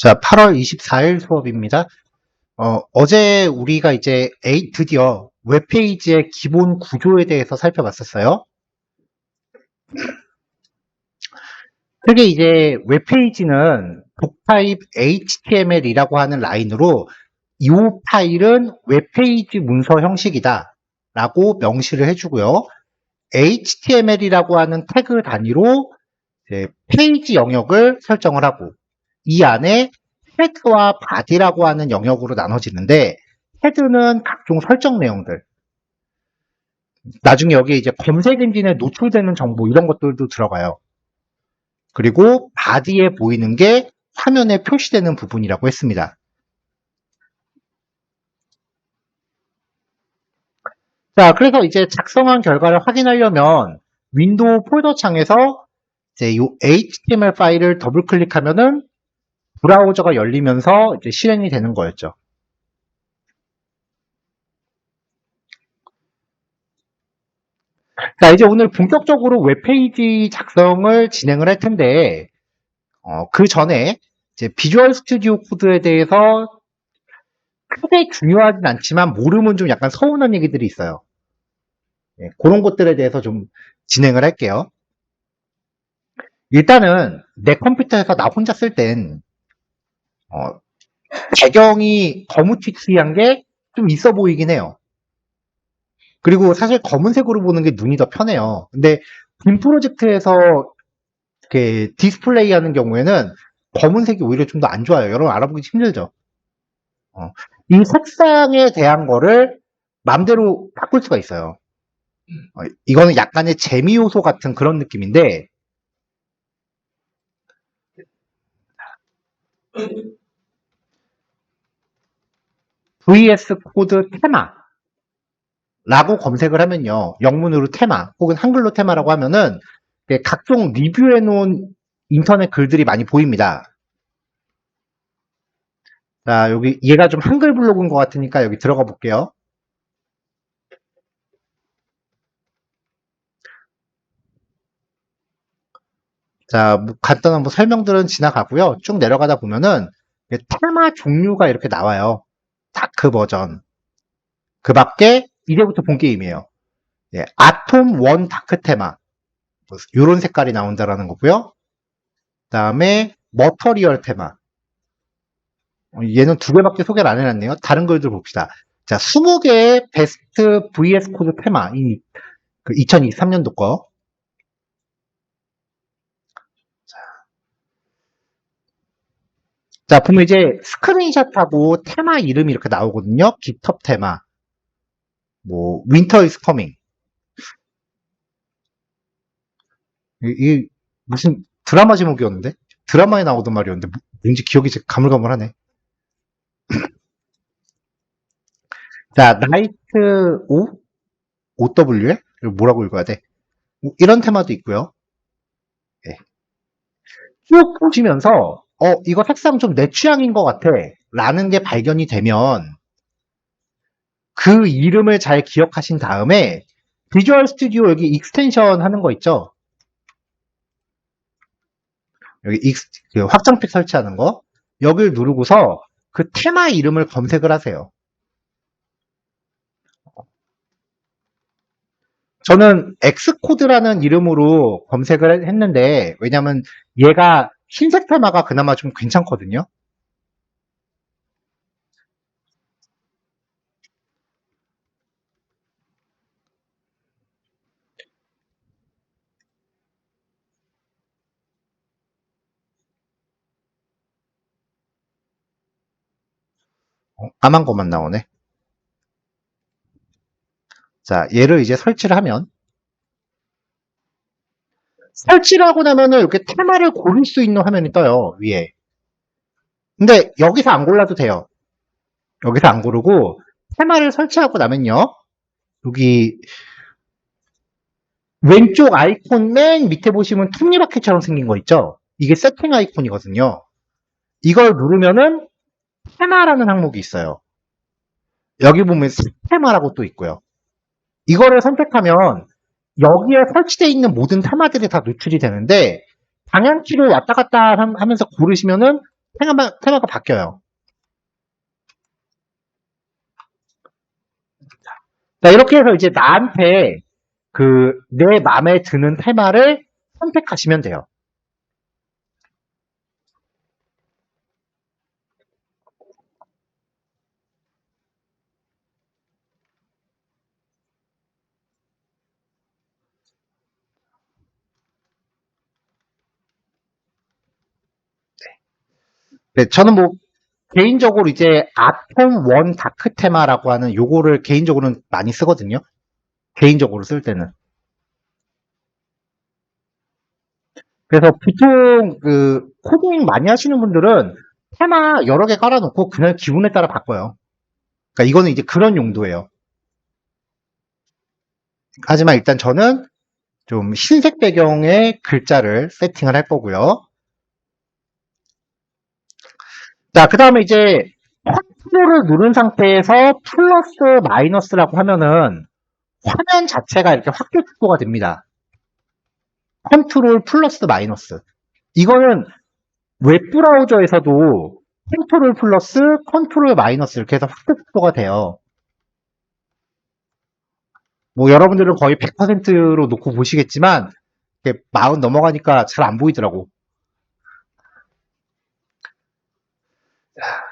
자, 8월 24일 수업입니다. 어제 우리가 이제 드디어 웹페이지의 기본 구조에 대해서 살펴봤었어요. 그게 이제 웹페이지는 독타입 HTML이라고 하는 라인으로 이 파일은 웹페이지 문서 형식이다 라고 명시를 해주고요. HTML이라고 하는 태그 단위로 이제 페이지 영역을 설정을 하고 이 안에 헤드와 바디라고 하는 영역으로 나눠지는데 헤드는 각종 설정 내용들 나중에 여기에 이제 검색 엔진에 노출되는 정보 이런 것들도 들어가요. 그리고 바디에 보이는 게 화면에 표시되는 부분이라고 했습니다. 자, 그래서 이제 작성한 결과를 확인하려면 윈도우 폴더 창에서 이제 이 HTML 파일을 더블 클릭하면은 브라우저가 열리면서 이제 실행이 되는 거였죠. 자, 이제 오늘 본격적으로 웹페이지 작성을 진행을 할 텐데, 그 전에 이제 비주얼 스튜디오 코드에 대해서 크게 중요하진 않지만 모르면 좀 약간 서운한 얘기들이 있어요. 예, 그런 것들에 대해서 좀 진행을 할게요. 일단은 내 컴퓨터에서 나 혼자 쓸 땐, 배경이 거무튀튀한 게 좀 있어 보이긴 해요. 그리고 사실 검은색으로 보는 게 눈이 더 편해요. 근데 빔 프로젝트에서 이렇게 디스플레이 하는 경우에는 검은색이 오히려 좀 더 안 좋아요. 여러분 알아보기 힘들죠. 이 색상에 대한 거를 맘대로 바꿀 수가 있어요. 이거는 약간의 재미 요소 같은 그런 느낌인데, VS 코드 테마라고 검색을 하면요. 영문으로 테마 혹은 한글로 테마라고 하면은 각종 리뷰해 놓은 인터넷 글들이 많이 보입니다. 자, 여기 얘가 좀 한글 블로그인 것 같으니까 여기 들어가 볼게요. 자, 뭐 간단한 뭐 설명들은 지나가고요. 쭉 내려가다 보면은 테마 종류가 이렇게 나와요. 다크 버전. 그 밖에 이제부터 본 게임이에요. 예, 아톰 원 다크 테마. 이런 색깔이 나온다라는 거고요. 그다음에 머터리얼 테마. 얘는 두 개밖에 소개를 안 해놨네요. 다른 글들 봅시다. 자, 20개의 베스트 VS 코드 테마. 그 2023년도 거. 자, 보면 이제 스크린샷하고 테마 이름이 이렇게 나오거든요. 깃헙 테마. 뭐, 윈터 이즈 커밍. 이 무슨 드라마 제목이었는데? 드라마에 나오던 말이었는데 왠지 기억이 가물가물하네. 자, 나이트 O? OW에? 뭐라고 읽어야 돼? 이런 테마도 있고요. 예. 쭉 보시면서 이거 색상 좀 내 취향인 것 같아 라는 게 발견이 되면 그 이름을 잘 기억하신 다음에 비주얼 스튜디오 여기 익스텐션 하는 거 있죠? 여기 그 확장팩 설치하는 거 여기를 누르고서 그 테마 이름을 검색을 하세요. 저는 엑스코드라는 이름으로 검색을 했는데 왜냐면 얘가 흰색 테마가 그나마 좀 괜찮거든요. 까만 것만 나오네. 자, 얘를 이제 설치를 하면 설치를 하고 나면은 이렇게 테마를 고를 수 있는 화면이 떠요, 위에. 근데 여기서 안 골라도 돼요. 여기서 안 고르고 테마를 설치하고 나면요. 여기 왼쪽 아이콘 맨 밑에 보시면 톱니바퀴처럼 생긴 거 있죠? 이게 세팅 아이콘이거든요. 이걸 누르면은 테마라는 항목이 있어요. 여기 보면 테마라고 또 있고요. 이거를 선택하면 여기에 설치되어 있는 모든 테마들이 다 노출이 되는데 방향키를 왔다 갔다 하면서 고르시면은 테마가 바뀌어요. 자, 이렇게 해서 이제 나한테 내 마음에 드는 테마를 선택하시면 돼요. 네, 저는 뭐 개인적으로 이제 아톰 원 다크 테마라고 하는 요거를 개인적으로는 많이 쓰거든요. 개인적으로 쓸 때는. 그래서 보통 코딩 많이 하시는 분들은 테마 여러 개 깔아놓고 그날 기분에 따라 바꿔요. 그러니까 이거는 이제 그런 용도예요. 하지만 일단 저는 좀 흰색 배경의 글자를 세팅을 할 거고요. 자, 그 다음에 이제 컨트롤을 누른 상태에서 플러스 마이너스라고 하면은 화면 자체가 이렇게 확대 축소가 됩니다. 컨트롤 플러스 마이너스. 이거는 웹브라우저에서도 컨트롤 플러스, 컨트롤 마이너스 이렇게 해서 확대 축소가 돼요. 뭐 여러분들은 거의 100%로 놓고 보시겠지만 마흔 넘어가니까 잘 안 보이더라고.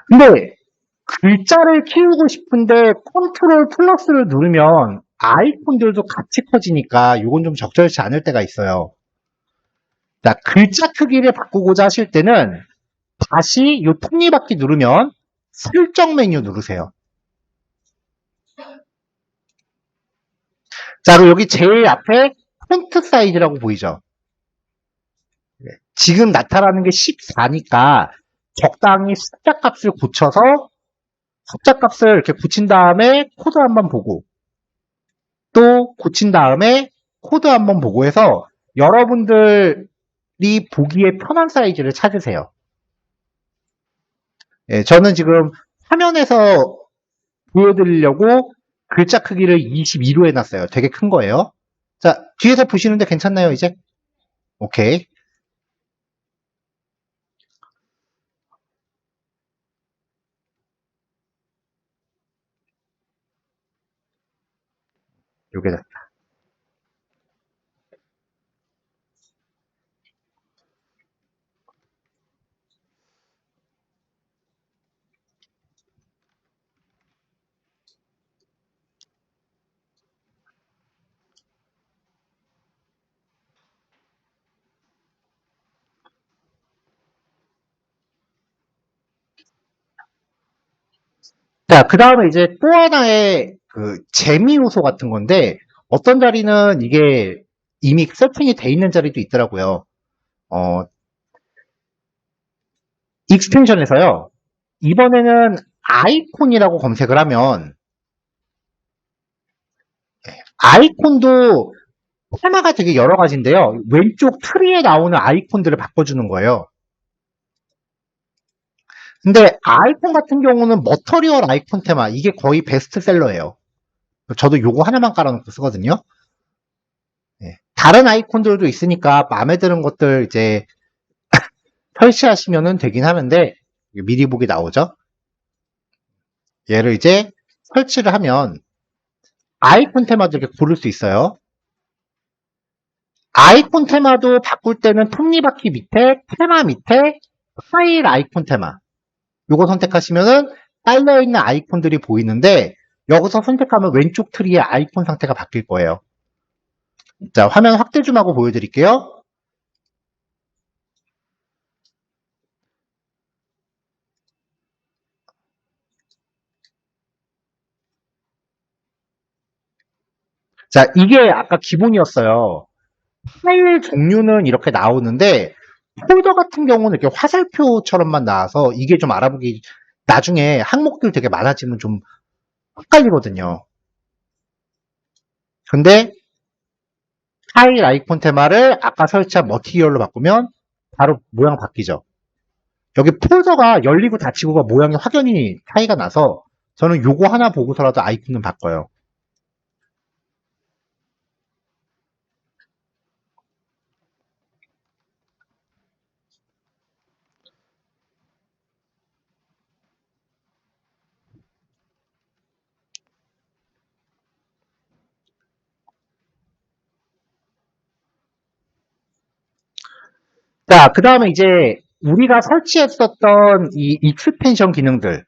근데 글자를 키우고 싶은데 컨트롤 플러스를 누르면 아이콘들도 같이 커지니까 이건 좀 적절치 않을 때가 있어요. 자, 글자 크기를 바꾸고자 하실 때는 다시 이 톱니바퀴 누르면 설정 메뉴 누르세요. 자, 그리고 여기 제일 앞에 폰트 사이즈라고 보이죠? 지금 나타나는 게 14니까 적당히 숫자 값을 고쳐서 숫자 값을 이렇게 고친 다음에 코드 한번 보고 또 고친 다음에 코드 한번 보고 해서 여러분들이 보기에 편한 사이즈를 찾으세요. 예, 저는 지금 화면에서 보여드리려고 글자 크기를 22로 해놨어요. 되게 큰 거예요. 자, 뒤에서 보시는데 괜찮나요, 이제? 오케이. 요게. 자, 그 다음에 이제 또 하나의 재미 요소 같은 건데, 어떤 자리는 이게 이미 세팅이 돼 있는 자리도 있더라고요. 어, 익스텐션에서요. 이번에는 아이콘이라고 검색을 하면, 아이콘도 테마가 되게 여러 가지인데요. 왼쪽 트리에 나오는 아이콘들을 바꿔주는 거예요. 근데 아이콘 같은 경우는 머터리얼 아이콘 테마, 이게 거의 베스트셀러예요. 저도 요거 하나만 깔아놓고 쓰거든요. 예. 다른 아이콘들도 있으니까 마음에 드는 것들 이제 설치하시면 되긴 하는데 미리 보기 나오죠. 얘를 이제 설치를 하면 아이콘 테마도 이렇게 고를 수 있어요. 아이콘 테마도 바꿀 때는 톱니바퀴 밑에 테마 밑에 파일 아이콘 테마 요거 선택하시면은 깔려있는 아이콘들이 보이는데 여기서 선택하면 왼쪽 트리의 아이콘 상태가 바뀔 거예요. 자, 화면 확대 좀 하고 보여드릴게요. 자, 이게 아까 기본이었어요. 파일 종류는 이렇게 나오는데 폴더 같은 경우는 이렇게 화살표처럼만 나와서 이게 좀 알아보기 나중에 항목들 되게 많아지면 좀 헷갈리거든요. 근데 파일 아이콘 테마를 아까 설치한 머티리얼로 바꾸면 바로 모양 바뀌죠. 여기 폴더가 열리고 닫히고가 모양이 확연히 차이가 나서 저는 요거 하나 보고서라도 아이콘은 바꿔요. 자, 그 다음에 이제 우리가 설치했었던 이 익스텐션 기능들.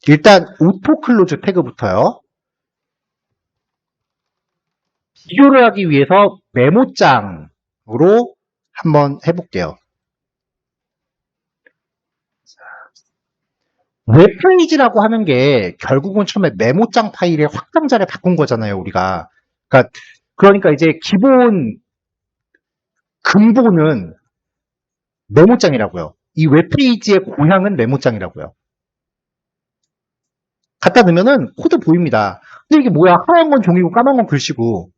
일단 오토 클로즈 태그부터요. 비교를 하기 위해서 메모장으로 한번 해볼게요. 웹페이지라고 하는 게 결국은 처음에 메모장 파일의 확장자를 바꾼 거잖아요, 우리가. 그러니까 이제 기본 근본은 메모장이라고요. 이 웹페이지의 고향은 메모장이라고요. 갖다 넣으면은 코드 보입니다. 근데 이게 뭐야? 하얀 건 종이고 까만 건 글씨고.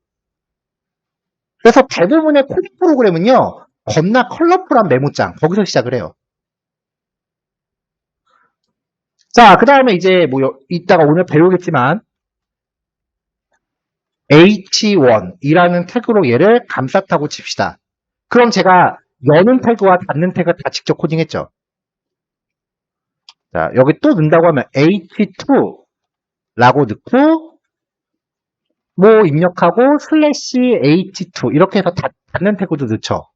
그래서 대부분의 코딩 프로그램은요, 겁나 컬러풀한 메모장, 거기서 시작을 해요. 자, 그 다음에 이제 이따가 오늘 배우겠지만, h1이라는 태그로 얘를 감쌌다고 칩시다. 그럼 제가 여는 태그와 닫는 태그 다 직접 코딩했죠. 자, 여기 또 넣는다고 하면 h2라고 넣고, 뭐 입력하고 슬래시 h2 이렇게 해서 닫는 태그도 넣죠.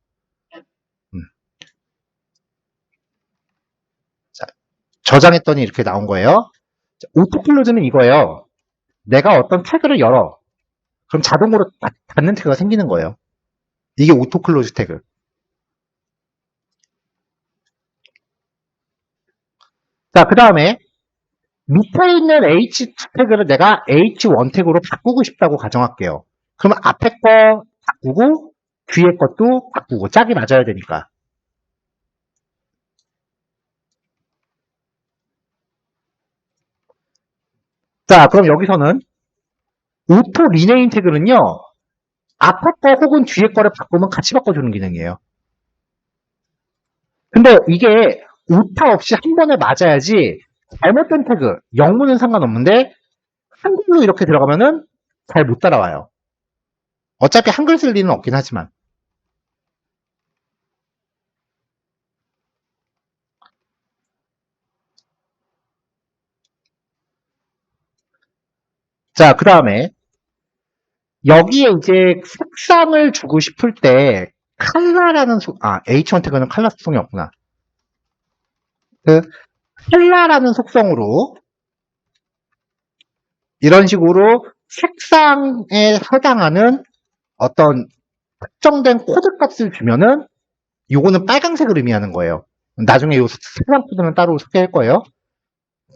자, 저장했더니 이렇게 나온 거예요. 오토클로즈는 이거예요. 내가 어떤 태그를 열어. 그럼 자동으로 닫는 태그가 생기는 거예요. 이게 오토클로즈 태그. 자, 그 다음에 밑에 있는 H2 태그를 내가 H1 태그로 바꾸고 싶다고 가정할게요. 그러면 앞에 거 바꾸고 뒤에 것도 바꾸고 짝이 맞아야 되니까. 자, 그럼 여기서는 오토 리네임 태그는요. 앞에 거 혹은 뒤에 거를 바꾸면 같이 바꿔주는 기능이에요. 근데 이게 오타 없이 한 번에 맞아야지 잘못된 태그, 영문은 상관없는데 한글로 이렇게 들어가면은 잘 못 따라와요. 어차피 한글 쓸 리는 없긴 하지만. 자, 그 다음에 여기에 이제 색상을 주고 싶을 때 칼라라는 H1 태그는 칼라 속성이 없구나. 그 칼라라는 속성으로 이런 식으로 색상에 해당하는 어떤 특정된 코드 값을 주면은 요거는 빨강색을 의미하는 거예요. 나중에 요 색상 코드는 따로 소개할 거예요.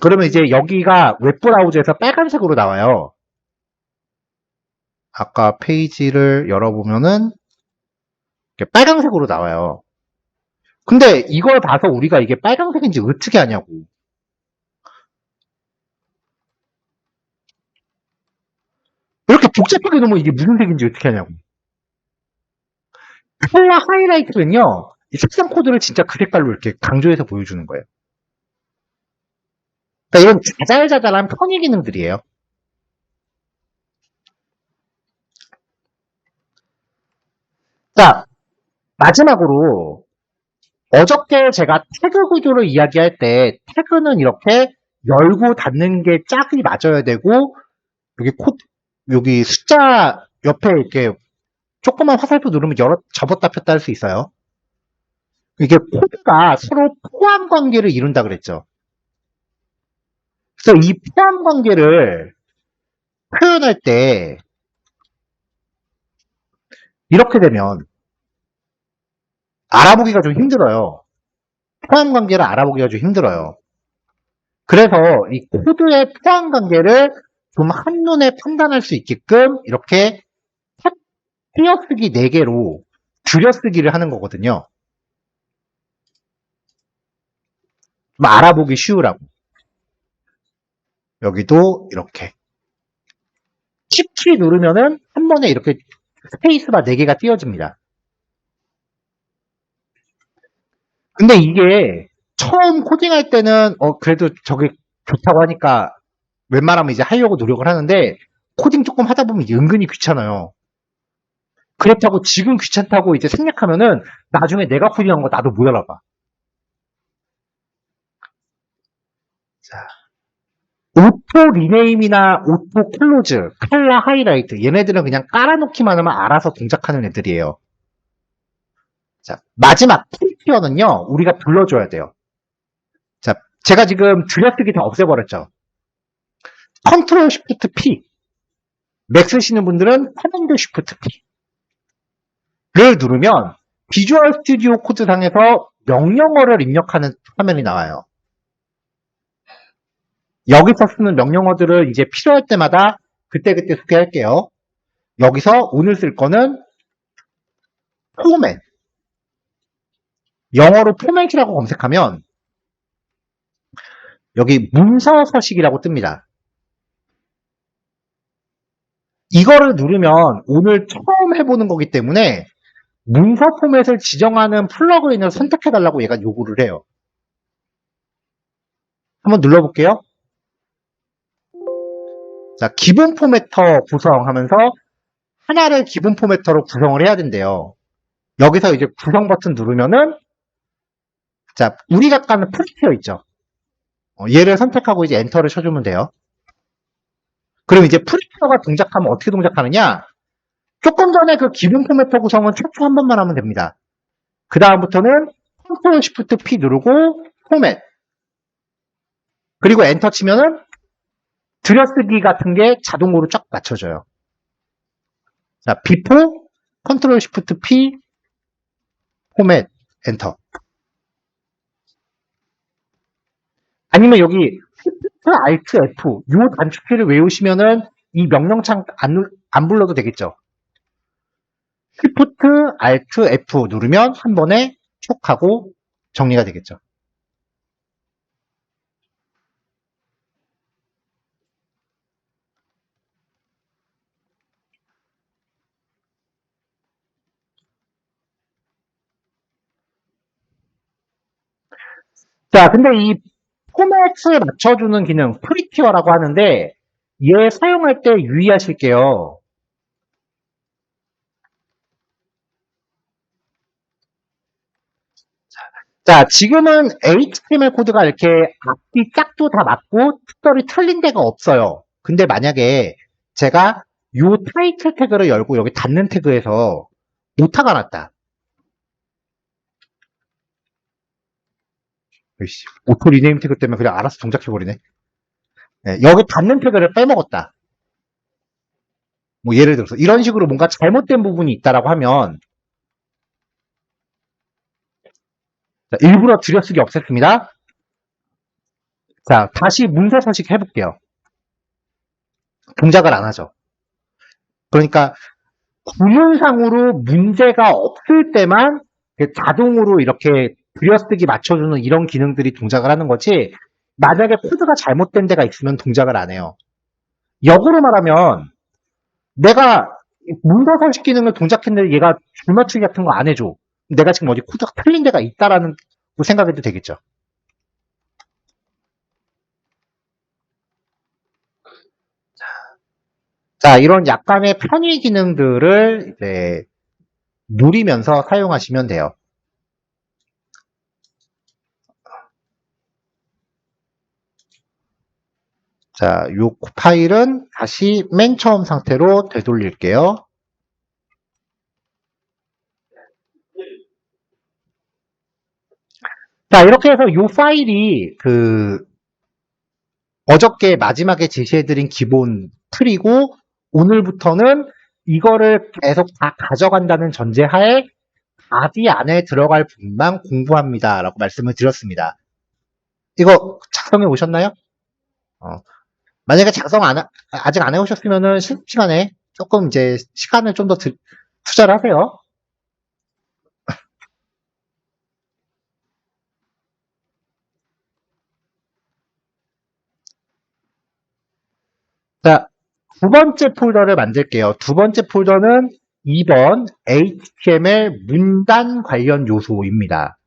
그러면 이제 여기가 웹브라우저에서 빨간색으로 나와요. 아까 페이지를 열어보면은 이렇게 빨간색으로 나와요. 근데 이걸 봐서 우리가 이게 빨간색인지 어떻게 아냐고. 이렇게 복잡하게 놓으면 이게 무슨 색인지 어떻게 하냐고. 컬러 하이라이트는요, 이 색상 코드를 진짜 그 색깔로 이렇게 강조해서 보여주는 거예요. 그러니까 이런 자잘자잘한 편의 기능들이에요. 자, 마지막으로 어저께 제가 태그 구조를 이야기할 때 태그는 이렇게 열고 닫는 게 짝이 맞아야 되고 여기 숫자 옆에 이렇게 조그만 화살표 누르면 접었다 폈다 할 수 있어요. 이게 코드가 서로 포함 관계를 이룬다 그랬죠. 그래서 이 포함 관계를 표현할 때 이렇게 되면 알아보기가 좀 힘들어요. 포함 관계를 알아보기가 좀 힘들어요. 그래서 이 코드의 포함 관계를 좀 한눈에 판단할 수 있게끔 이렇게 띄어쓰기 4개로 줄여쓰기를 하는 거거든요. 좀 알아보기 쉬우라고. 여기도 이렇게 Shift 누르면은 한 번에 이렇게 스페이스바 4개가 띄어집니다. 근데 이게 처음 코딩할 때는 그래도 저게 좋다고 하니까 웬만하면 이제 하려고 노력을 하는데 코딩 조금 하다 보면 이게 은근히 귀찮아요. 그렇다고 지금 귀찮다고 이제 생략하면은 나중에 내가 코딩한 거 나도 못 알아봐. 자, 오토 리네임이나 오토 클로즈, 칼라 하이라이트 얘네들은 그냥 깔아놓기만 하면 알아서 동작하는 애들이에요. 자, 마지막 프리티어는요, 우리가 불러줘야 돼요. 자, 제가 지금 줄여쓰기 다 없애버렸죠. 컨트롤 쉬프트 P. 맥 쓰시는 분들은 커맨드 쉬프트 P를 누르면 비주얼 스튜디오 코드 상에서 명령어를 입력하는 화면이 나와요. 여기서 쓰는 명령어들을 이제 필요할 때마다 그때그때 소개할게요. 여기서 오늘 쓸 거는 포맷. 영어로 포맷이라고 검색하면 여기 문서 서식이라고 뜹니다. 이거를 누르면 오늘 처음 해보는 거기 때문에 문서 포맷을 지정하는 플러그인을 선택해달라고 얘가 요구를 해요. 한번 눌러볼게요. 자, 기본 포매터 구성하면서 하나를 기본 포매터로 구성을 해야 된대요. 여기서 이제 구성 버튼 누르면은 자, 우리가 까는 프리티어 있죠. 얘를 선택하고 이제 엔터를 쳐주면 돼요. 그럼 이제 프리티어가 동작하면 어떻게 동작하느냐? 조금 전에 그 기본 포매터 구성은 최초 한 번만 하면 됩니다. 그 다음부터는 컨트롤 쉬프트 P 누르고 포맷. 그리고 엔터 치면은 들여쓰기 같은 게 자동으로 쫙 맞춰져요. 자, 비포 컨트롤 쉬프트 P 포맷 엔터. 아니면 여기 Shift Alt F 요 단축키를 외우시면은 이 명령창 안 불러도 되겠죠. Shift Alt F 누르면 한 번에 촉 하고 정리가 되겠죠. 자, 근데 이 포맷을 맞춰주는 기능 프리티어라고 하는데 얘 사용할 때 유의하실게요. 자, 지금은 HTML 코드가 이렇게 앞뒤 짝도 다 맞고 특별히 틀린 데가 없어요. 근데 만약에 제가 요 타이틀 태그를 열고 여기 닫는 태그에서 오타가 났다. 으이씨, 오토 리네임 태그 때문에 그냥 알아서 동작해버리네. 네, 여기 닫는 태그를 빼먹었다. 뭐 예를 들어서 이런 식으로 뭔가 잘못된 부분이 있다라고 하면 자, 일부러 들여쓰기 없앴습니다. 자, 다시 문서 서식 해볼게요. 동작을 안 하죠. 그러니까 구문상으로 문제가 없을 때만 자동으로 이렇게 들여쓰기 맞춰주는 이런 기능들이 동작을 하는 거지 만약에 코드가 잘못된 데가 있으면 동작을 안 해요. 역으로 말하면 내가 문서 서식 기능을 동작했는데 얘가 줄맞추기 같은 거 안 해줘. 내가 지금 어디 코드가 틀린 데가 있다라는 생각해도 되겠죠. 자, 이런 약간의 편의 기능들을 이제 누리면서 사용하시면 돼요. 자, 이 파일은 다시 맨 처음 상태로 되돌릴게요. 자, 이렇게 해서 이 파일이 어저께 마지막에 제시해드린 기본 틀이고 오늘부터는 이거를 계속 다 가져간다는 전제하에 바디 안에 들어갈 부분만 공부합니다. 라고 말씀을 드렸습니다. 이거 작성해 오셨나요? 만약에 아직 안 해오셨으면은 실습 시간에 조금 이제 시간을 좀 더 투자를 하세요. 자, 두 번째 폴더를 만들게요. 두 번째 폴더는 2번 HTML 문단 관련 요소입니다.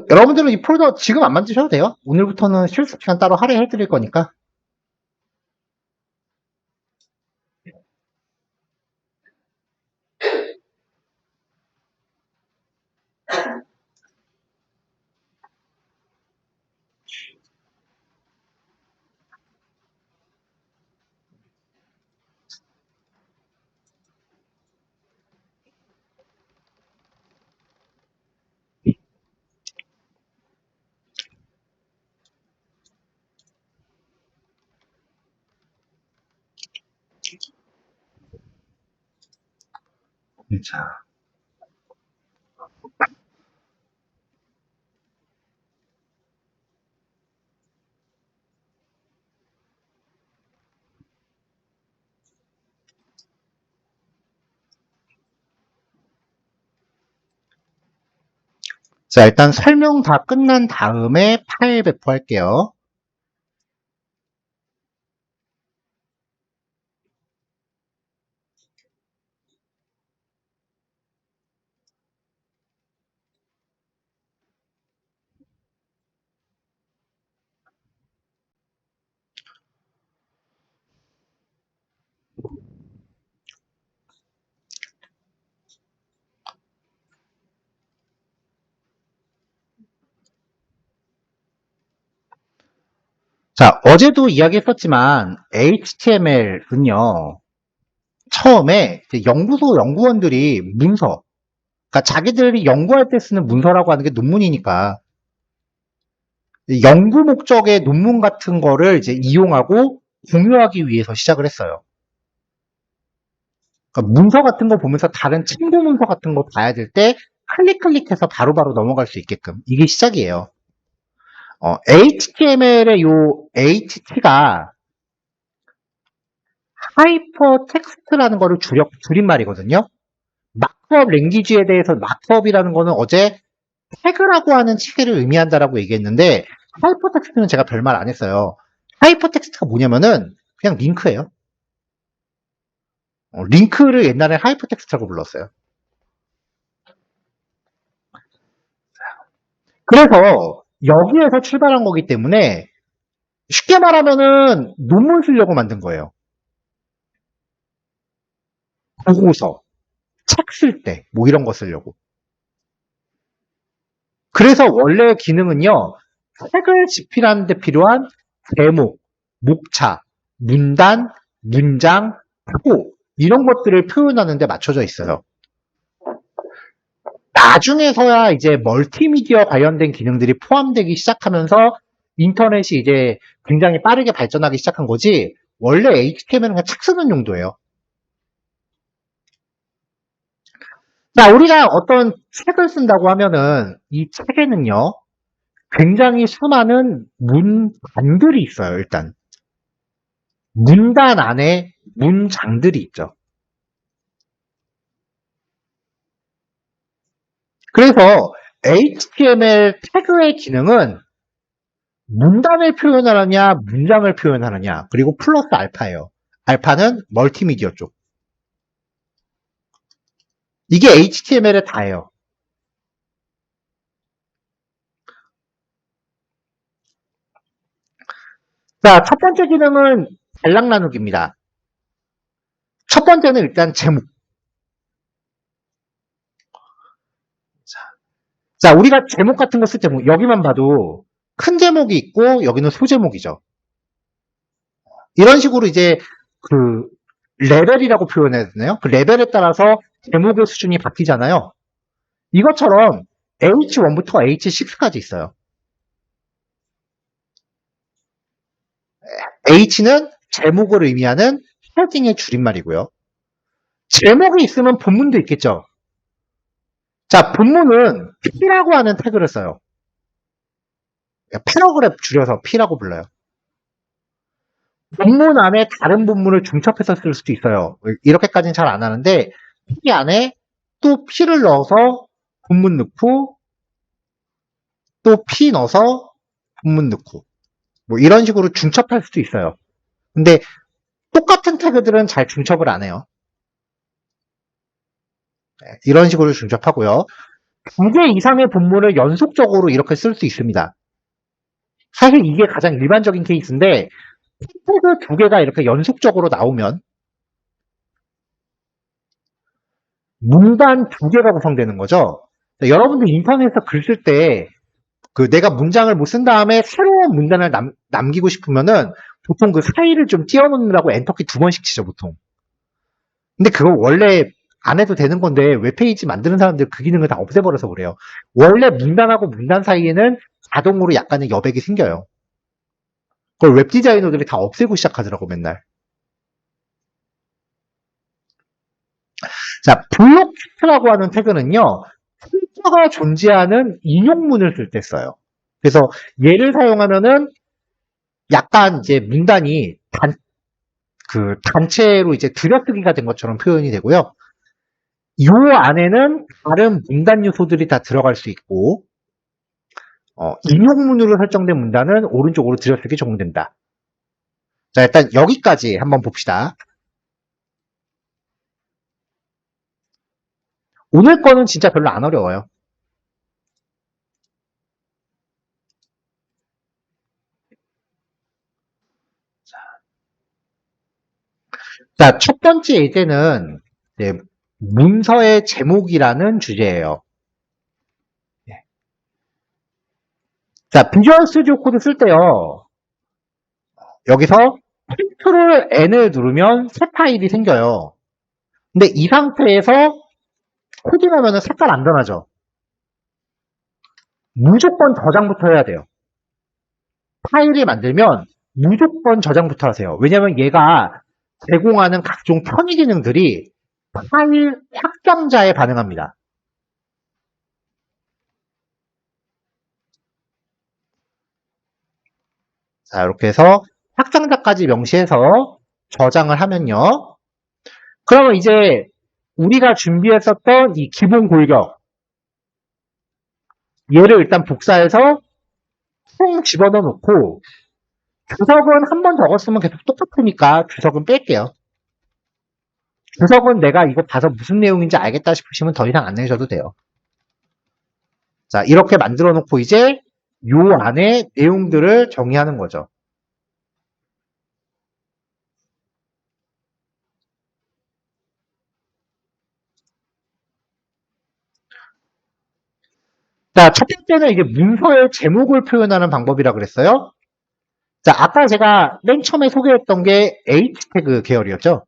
여러분들은 이 폴더 지금 안 만드셔도 돼요. 오늘부터는 실습 시간 따로 할애해 드릴 거니까. 자, 자, 일단 설명 다 끝난 다음에 파일 배포할게요. 자, 어제도 이야기했었지만 HTML은요, 처음에 이제 연구소 연구원들이 문서, 그러니까 자기들이 연구할 때 쓰는 문서라고 하는 게 논문이니까 연구 목적의 논문 같은 거를 이제 이용하고 공유하기 위해서 시작을 했어요. 그러니까 문서 같은 거 보면서 다른 참고 문서 같은 거 봐야 될 때 클릭해서 바로바로 넘어갈 수 있게끔 이게 시작이에요. HTML의 요 HT가 하이퍼 텍스트라는 거를 줄임말이거든요. 마크업 랭귀지에 대해서 마크업이라는 거는 어제 태그라고 하는 체계를 의미한다라고 얘기했는데 하이퍼 텍스트는 제가 별말 안 했어요. 하이퍼 텍스트가 뭐냐면은 그냥 링크예요. 링크를 옛날에 하이퍼 텍스트라고 불렀어요. 그래서 여기에서 출발한 거기 때문에 쉽게 말하면은 논문 쓰려고 만든 거예요. 보고서, 책 쓸 때, 뭐 이런 거 쓰려고. 그래서 원래 기능은요, 책을 집필하는 데 필요한 제목, 목차, 문단, 문장, 표, 이런 것들을 표현하는 데 맞춰져 있어요. 나중에서야 이제 멀티미디어 관련된 기능들이 포함되기 시작하면서 인터넷이 이제 굉장히 빠르게 발전하기 시작한 거지, 원래 HTML은 그냥 책 쓰는 용도예요. 자, 우리가 어떤 책을 쓴다고 하면은 이 책에는요, 굉장히 수많은 문단들이 있어요, 일단. 문단 안에 문장들이 있죠. 그래서 HTML 태그의 기능은 문단을 표현하느냐, 문장을 표현하느냐, 그리고 플러스 알파예요. 알파는 멀티미디어 쪽. 이게 HTML의 다예요. 자, 첫 번째 기능은 단락 나누기입니다. 첫 번째는 일단 제목. 자, 우리가 제목 같은 거 쓸 때, 뭐 여기만 봐도 큰 제목이 있고, 여기는 소제목이죠. 이런 식으로 이제 그 레벨이라고 표현해야 되나요? 그 레벨에 따라서 제목의 수준이 바뀌잖아요. 이것처럼 H1부터 H6까지 있어요. H는 제목을 의미하는 헤딩의 줄임말이고요. 제목이 있으면 본문도 있겠죠. 자, 본문은 P라고 하는 태그를 써요. 패러그래프 줄여서 P라고 불러요. 본문 안에 다른 본문을 중첩해서 쓸 수도 있어요. 이렇게까지는 잘 안 하는데 P 안에 또 P를 넣어서 본문 넣고 또 P 넣어서 본문 넣고 뭐 이런 식으로 중첩할 수도 있어요. 근데 똑같은 태그들은 잘 중첩을 안 해요. 이런 식으로 중첩하고요. 2개 이상의 본문을 연속적으로 이렇게 쓸 수 있습니다. 사실 이게 가장 일반적인 케이스인데 태그 2개가 이렇게 연속적으로 나오면 문단 2개가 구성되는 거죠. 여러분들 인터넷에서 글 쓸 때 내가 문장을 못 쓴 다음에 새로운 문단을 남기고 싶으면은 보통 그 사이를 좀 띄워놓느라고 엔터키 2번씩 치죠, 보통. 근데 그거 원래 안 해도 되는 건데 웹페이지 만드는 사람들 그 기능을 다 없애버려서 그래요. 원래 문단하고 문단 사이에는 자동으로 약간의 여백이 생겨요. 그걸 웹 디자이너들이 다 없애고 시작하더라고, 맨날. 자, 블록키트라고 하는 태그는요, 필터가 존재하는 인용문을 쓸 때 써요. 그래서 얘를 사용하면은 약간 이제 문단이 단체로 이제 들여쓰기가 된 것처럼 표현이 되고요. 요 안에는 다른 문단 요소들이 다 들어갈 수 있고, 인용문으로 설정된 문단은 오른쪽으로 들여쓰기 적용된다. 자, 일단 여기까지 한번 봅시다. 오늘 거는 진짜 별로 안 어려워요. 자, 첫 번째 예제는 이제 문서의 제목이라는 주제예요. 자, 비주얼 스튜디오 코드 쓸 때요. 여기서 컨트롤 N을 누르면 새 파일이 생겨요. 근데 이 상태에서 코딩하면 색깔 안 변하죠. 무조건 저장부터 해야 돼요. 파일을 만들면 무조건 저장부터 하세요. 왜냐면 얘가 제공하는 각종 편의 기능들이 파일 확장자에 반응합니다. 자, 이렇게 해서 확장자까지 명시해서 저장을 하면요. 그러면 이제 우리가 준비했었던 이 기본 골격 얘를 일단 복사해서 통 집어넣어 놓고 주석은 한 번 적었으면 계속 똑같으니까 주석은 뺄게요. 주석은 내가 이거 봐서 무슨 내용인지 알겠다 싶으시면 더 이상 안 내셔도 돼요. 자, 이렇게 만들어 놓고 이제 요 안에 내용들을 정의하는 거죠. 자, 첫 번째는 이제 문서의 제목을 표현하는 방법이라 그랬어요. 자, 아까 제가 맨 처음에 소개했던 게 H 태그 계열이었죠.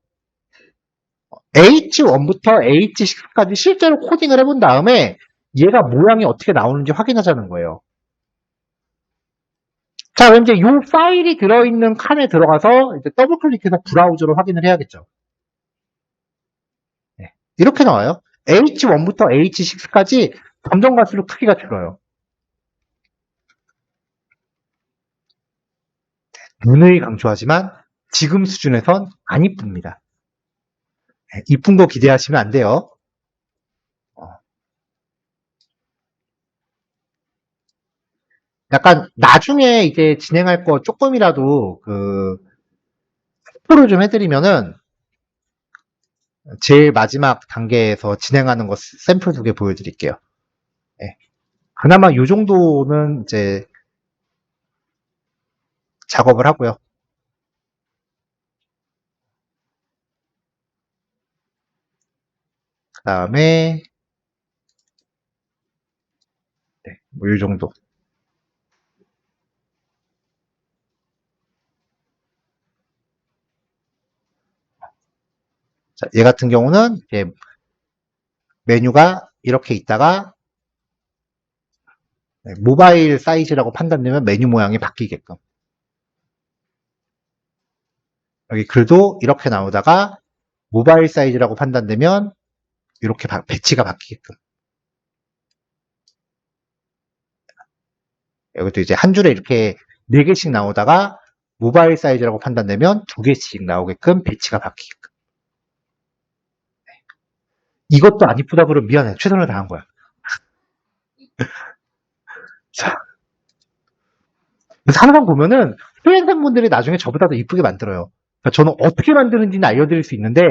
H1부터 H6까지 실제로 코딩을 해본 다음에 얘가 모양이 어떻게 나오는지 확인하자는 거예요. 자, 그럼 이제 이 파일이 들어있는 칸에 들어가서 이제 더블 클릭해서 브라우저로 확인을 해야겠죠. 네, 이렇게 나와요. H1부터 H6까지 점점 갈수록 크기가 줄어요. 누누이 강조하지만 지금 수준에선 안 이쁩니다. 네, 이쁜 거 기대하시면 안 돼요. 약간 나중에 이제 진행할 거 조금이라도 스포를 좀 해드리면은 제일 마지막 단계에서 진행하는 거 샘플 2개 보여드릴게요. 네. 그나마 이 정도는 이제 작업을 하고요. 그 다음에 네, 뭐이 정도. 자, 얘 같은 경우는 이제 메뉴가 이렇게 있다가 네, 모바일 사이즈라고 판단되면 메뉴 모양이 바뀌게끔. 여기 글도 이렇게 나오다가 모바일 사이즈라고 판단되면 이렇게 배치가 바뀌게끔. 여기도 이제 한 줄에 이렇게 4개씩 나오다가 모바일 사이즈라고 판단되면 2개씩 나오게끔 배치가 바뀌게끔. 이것도 안 이쁘다 그러면 미안해. 최선을 다한 거야. 자, 그래서 항상 보면은 후연생분들이 나중에 저보다 더 이쁘게 만들어요. 그러니까 저는 어떻게 만드는지는 알려드릴 수 있는데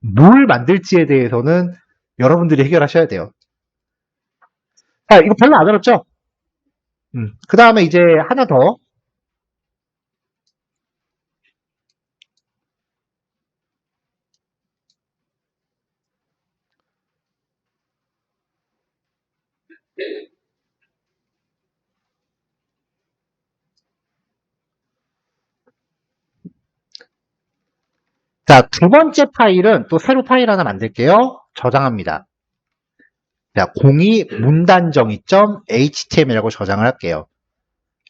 뭘 만들지에 대해서는 여러분들이 해결하셔야 돼요. 자, 이거 별로 안 어렵죠? 그 다음에 이제 하나 더. 자, 두 번째 파일은 또 새로 파일 하나 만들게요. 저장합니다. 자, 02 문단정의.html이라고 저장을 할게요.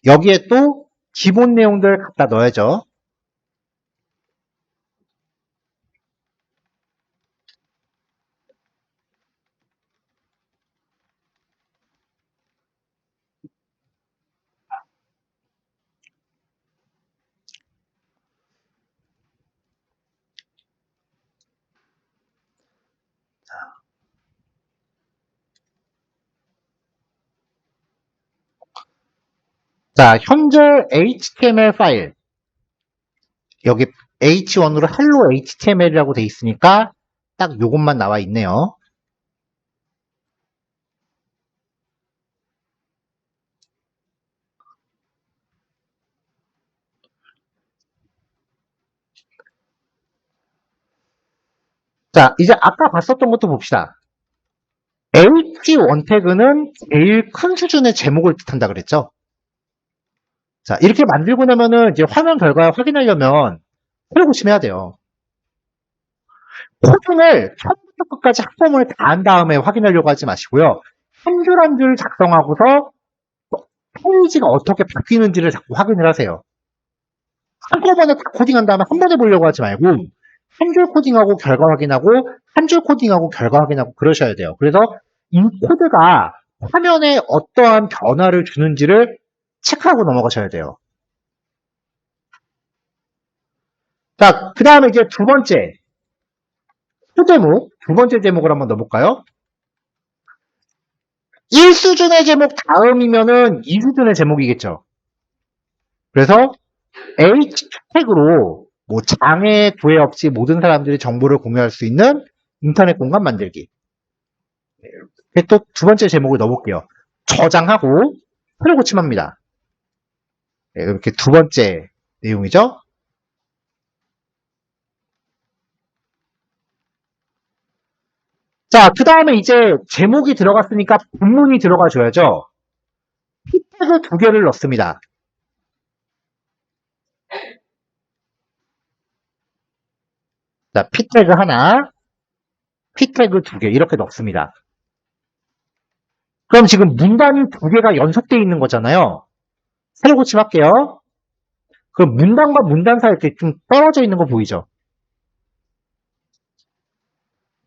여기에 또 기본 내용들 갖다 넣어야죠. 자, 현재 HTML 파일. 여기 H1으로 hello HTML이라고 돼 있으니까 딱 요것만 나와 있네요. 자, 이제 아까 봤었던 것도 봅시다. H1 태그는 제일 큰 수준의 제목을 뜻한다 그랬죠? 자, 이렇게 만들고 나면은 이제 화면 결과 확인하려면 코드 고침해야 돼요. 코딩을 처음부터 끝까지 한 번에 다 한 다음에 확인하려고 하지 마시고요. 한 줄 한 줄 작성하고서 페이지가 어떻게 바뀌는지를 자꾸 확인을 하세요. 한꺼번에 다 코딩한 다음에 한 번에 보려고 하지 말고 한 줄 코딩하고 결과 확인하고 한 줄 코딩하고 결과 확인하고 그러셔야 돼요. 그래서 이 코드가 화면에 어떠한 변화를 주는지를 체크하고 넘어가셔야 돼요. 자, 그 다음에 이제 두 번째 두 번째 제목을 한번 넣어볼까요? 1수준의 제목 다음이면은 2수준의 제목이겠죠. 그래서 H 태그로 뭐 장애, 구애 없이 모든 사람들이 정보를 공유할 수 있는 인터넷 공간 만들기. 또 두 번째 제목을 넣어볼게요. 저장하고 새로 고침합니다. 네, 이렇게 두 번째 내용이죠. 자, 그 다음에 이제 제목이 들어갔으니까 본문이 들어가줘야죠. P 태그 두 개를 넣습니다. 자, P 태그 하나, P 태그 두 개 이렇게 넣습니다. 그럼 지금 문단이 두 개가 연속되어 있는 거잖아요. 새로 고침할게요. 그럼 문단과 문단 사이 이렇게 좀 떨어져 있는 거 보이죠?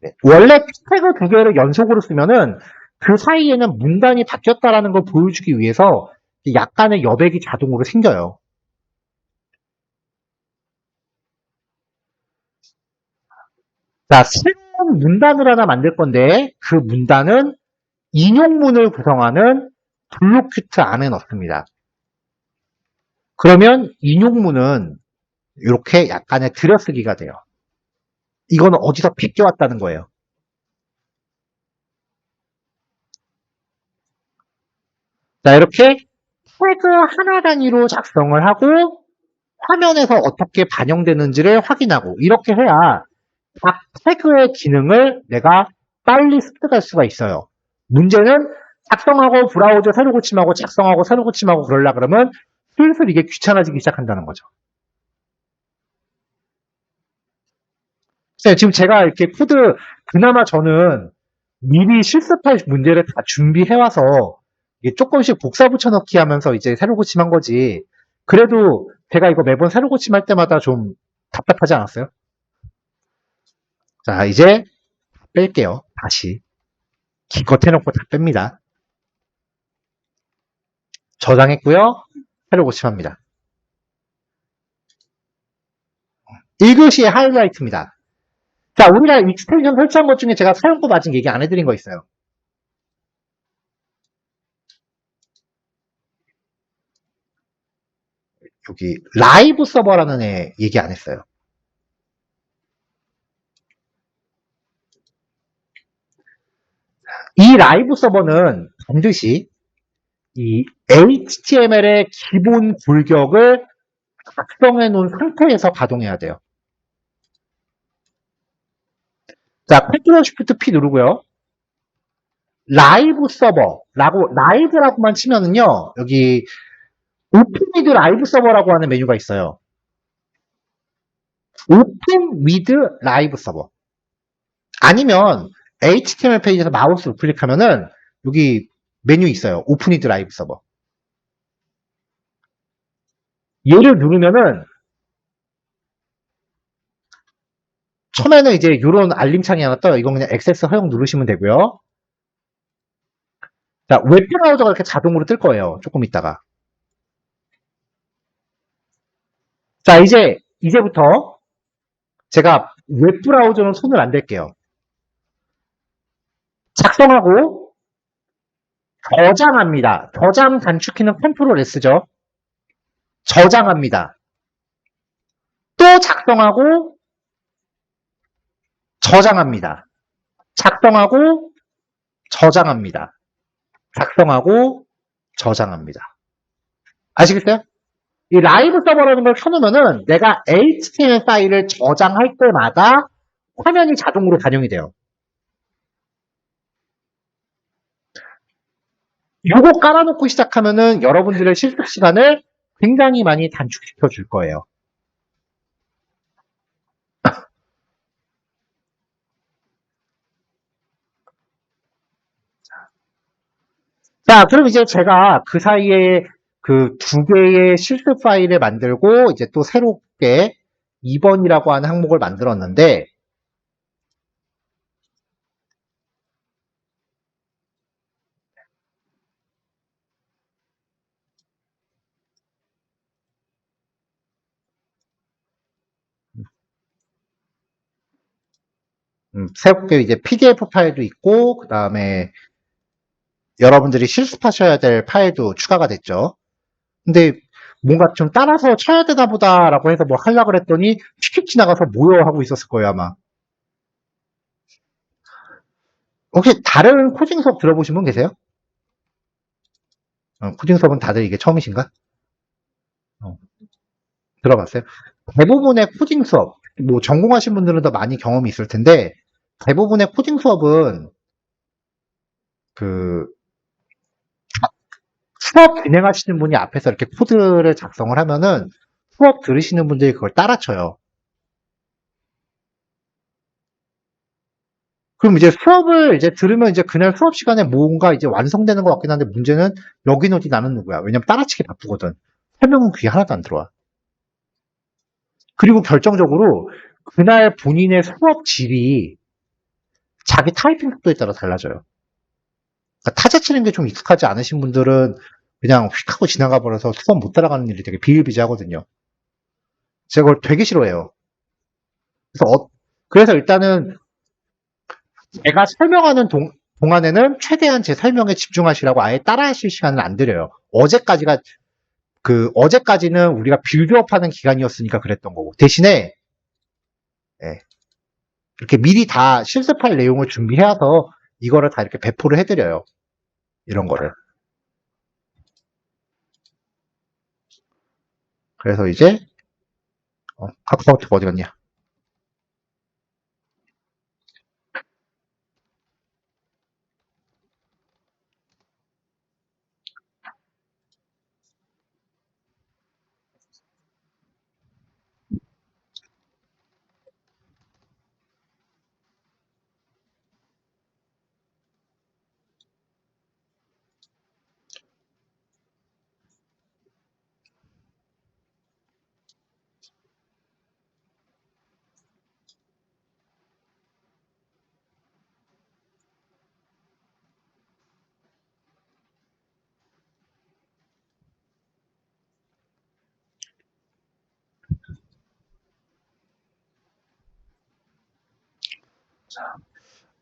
네. 원래 태그 두 개를 연속으로 쓰면은 그 사이에는 문단이 바뀌었다라는 걸 보여주기 위해서 약간의 여백이 자동으로 생겨요. 자, 새로운 문단을 하나 만들 건데 그 문단은 인용문을 구성하는 블록 큐트 안에 넣습니다. 그러면 인용문은 이렇게 약간의 들여쓰기가 돼요. 이거는 어디서 베껴왔다는 거예요. 자, 이렇게 태그 하나 단위로 작성을 하고 화면에서 어떻게 반영되는지를 확인하고 이렇게 해야 각 태그의 기능을 내가 빨리 습득할 수가 있어요. 문제는 작성하고 브라우저 새로 고침하고 작성하고 새로 고침하고 그러려 그러면 슬슬 이게 귀찮아지기 시작한다는 거죠. 지금 제가 이렇게 코드 그나마 저는 미리 실습할 문제를 다 준비해와서 조금씩 복사 붙여넣기 하면서 이제 새로 고침한 거지. 그래도 제가 이거 매번 새로 고침할 때마다 좀 답답하지 않았어요? 자, 이제 뺄게요. 다시. 기껏 해놓고 다 뺍니다. 저장했고요. 새로 고침합니다. 1교시의 하이라이트입니다. 자, 우리가 익스텐션 설치한 것 중에 제가 사용법 아직 얘기 안 해드린 거 있어요. 여기 라이브 서버라는 애 얘기 안 했어요. 이 라이브 서버는 반드시 이 HTML의 기본 골격을 작성해 놓은 상태에서 가동해야 돼요. 자, Ctrl Shift P 누르고요. 라이브 서버라고 라이브라고만 치면은요. 여기 오픈 위드 라이브 서버라고 하는 메뉴가 있어요. 오픈 위드 라이브 서버. 아니면 HTML 페이지에서 마우스 우클릭하면은 여기 메뉴 있어요. 오픈 위드 라이브 서버. 얘를 누르면은 처음에는 이제 이런 알림창이 하나 떠요. 이건 그냥 액세스 허용 누르시면 되고요. 자, 웹브라우저가 이렇게 자동으로 뜰 거예요. 조금 있다가. 자, 이제부터 제가 웹브라우저는 손을 안 댈게요. 작성하고 저장합니다. 저장 단축키는 컨트롤 S죠. 저장합니다. 또 작성하고 저장합니다. 작성하고 저장합니다. 작성하고 저장합니다. 아시겠어요? 이 라이브 서버라는 걸 켜놓으면은 내가 HTML 파일을 저장할 때마다 화면이 자동으로 반영이 돼요. 요거 깔아놓고 시작하면은 여러분들의 실습 시간을 굉장히 많이 단축시켜 줄 거예요. 자, 그럼 이제 제가 그 사이에 그 두 개의 실습 파일을 만들고 이제 또 새롭게 2번이라고 하는 항목을 만들었는데 새롭게 이제 PDF 파일도 있고 그 다음에 여러분들이 실습하셔야 될 파일도 추가가 됐죠. 근데 뭔가 좀 따라서 쳐야 되나 보다라고 해서 뭐 하려고 그랬더니 휙휙 지나가서 뭐요 하고 있었을 거예요 아마. 혹시 다른 코딩 수업 들어보신 분 계세요? 코딩 수업은 다들 이게 처음이신가? 어, 들어봤어요? 대부분의 코딩 수업, 뭐 전공하신 분들은 더 많이 경험이 있을 텐데 대부분의 코딩 수업은 그 수업 진행하시는 분이 앞에서 이렇게 코드를 작성을 하면은 수업 들으시는 분들이 그걸 따라쳐요. 그럼 이제 수업을 이제 들으면 이제 그날 수업 시간에 뭔가 이제 완성되는 것 같긴 한데 문제는 여긴 어디 나는 누구야? 왜냐면 따라치기 바쁘거든. 설명은 귀에 하나도 안 들어와. 그리고 결정적으로 그날 본인의 수업 질이 자기 타이핑 속도에 따라 달라져요. 그러니까 타자 치는 게 좀 익숙하지 않으신 분들은 그냥 휙 하고 지나가 버려서 수업 못 따라가는 일이 되게 비일비재하거든요. 제가 그걸 되게 싫어해요. 그래서, 그래서 일단은 제가 설명하는 동안에는 최대한 제 설명에 집중하시라고 아예 따라하실 시간을 안 드려요. 어제까지는 우리가 빌드업 하는 기간이었으니까 그랬던 거고. 대신에, 예, 이렇게 미리 다 실습할 내용을 준비해서 이거를 다 이렇게 배포를 해드려요. 이런 거를. 그래서 이제, 카카오톡 어디 갔냐?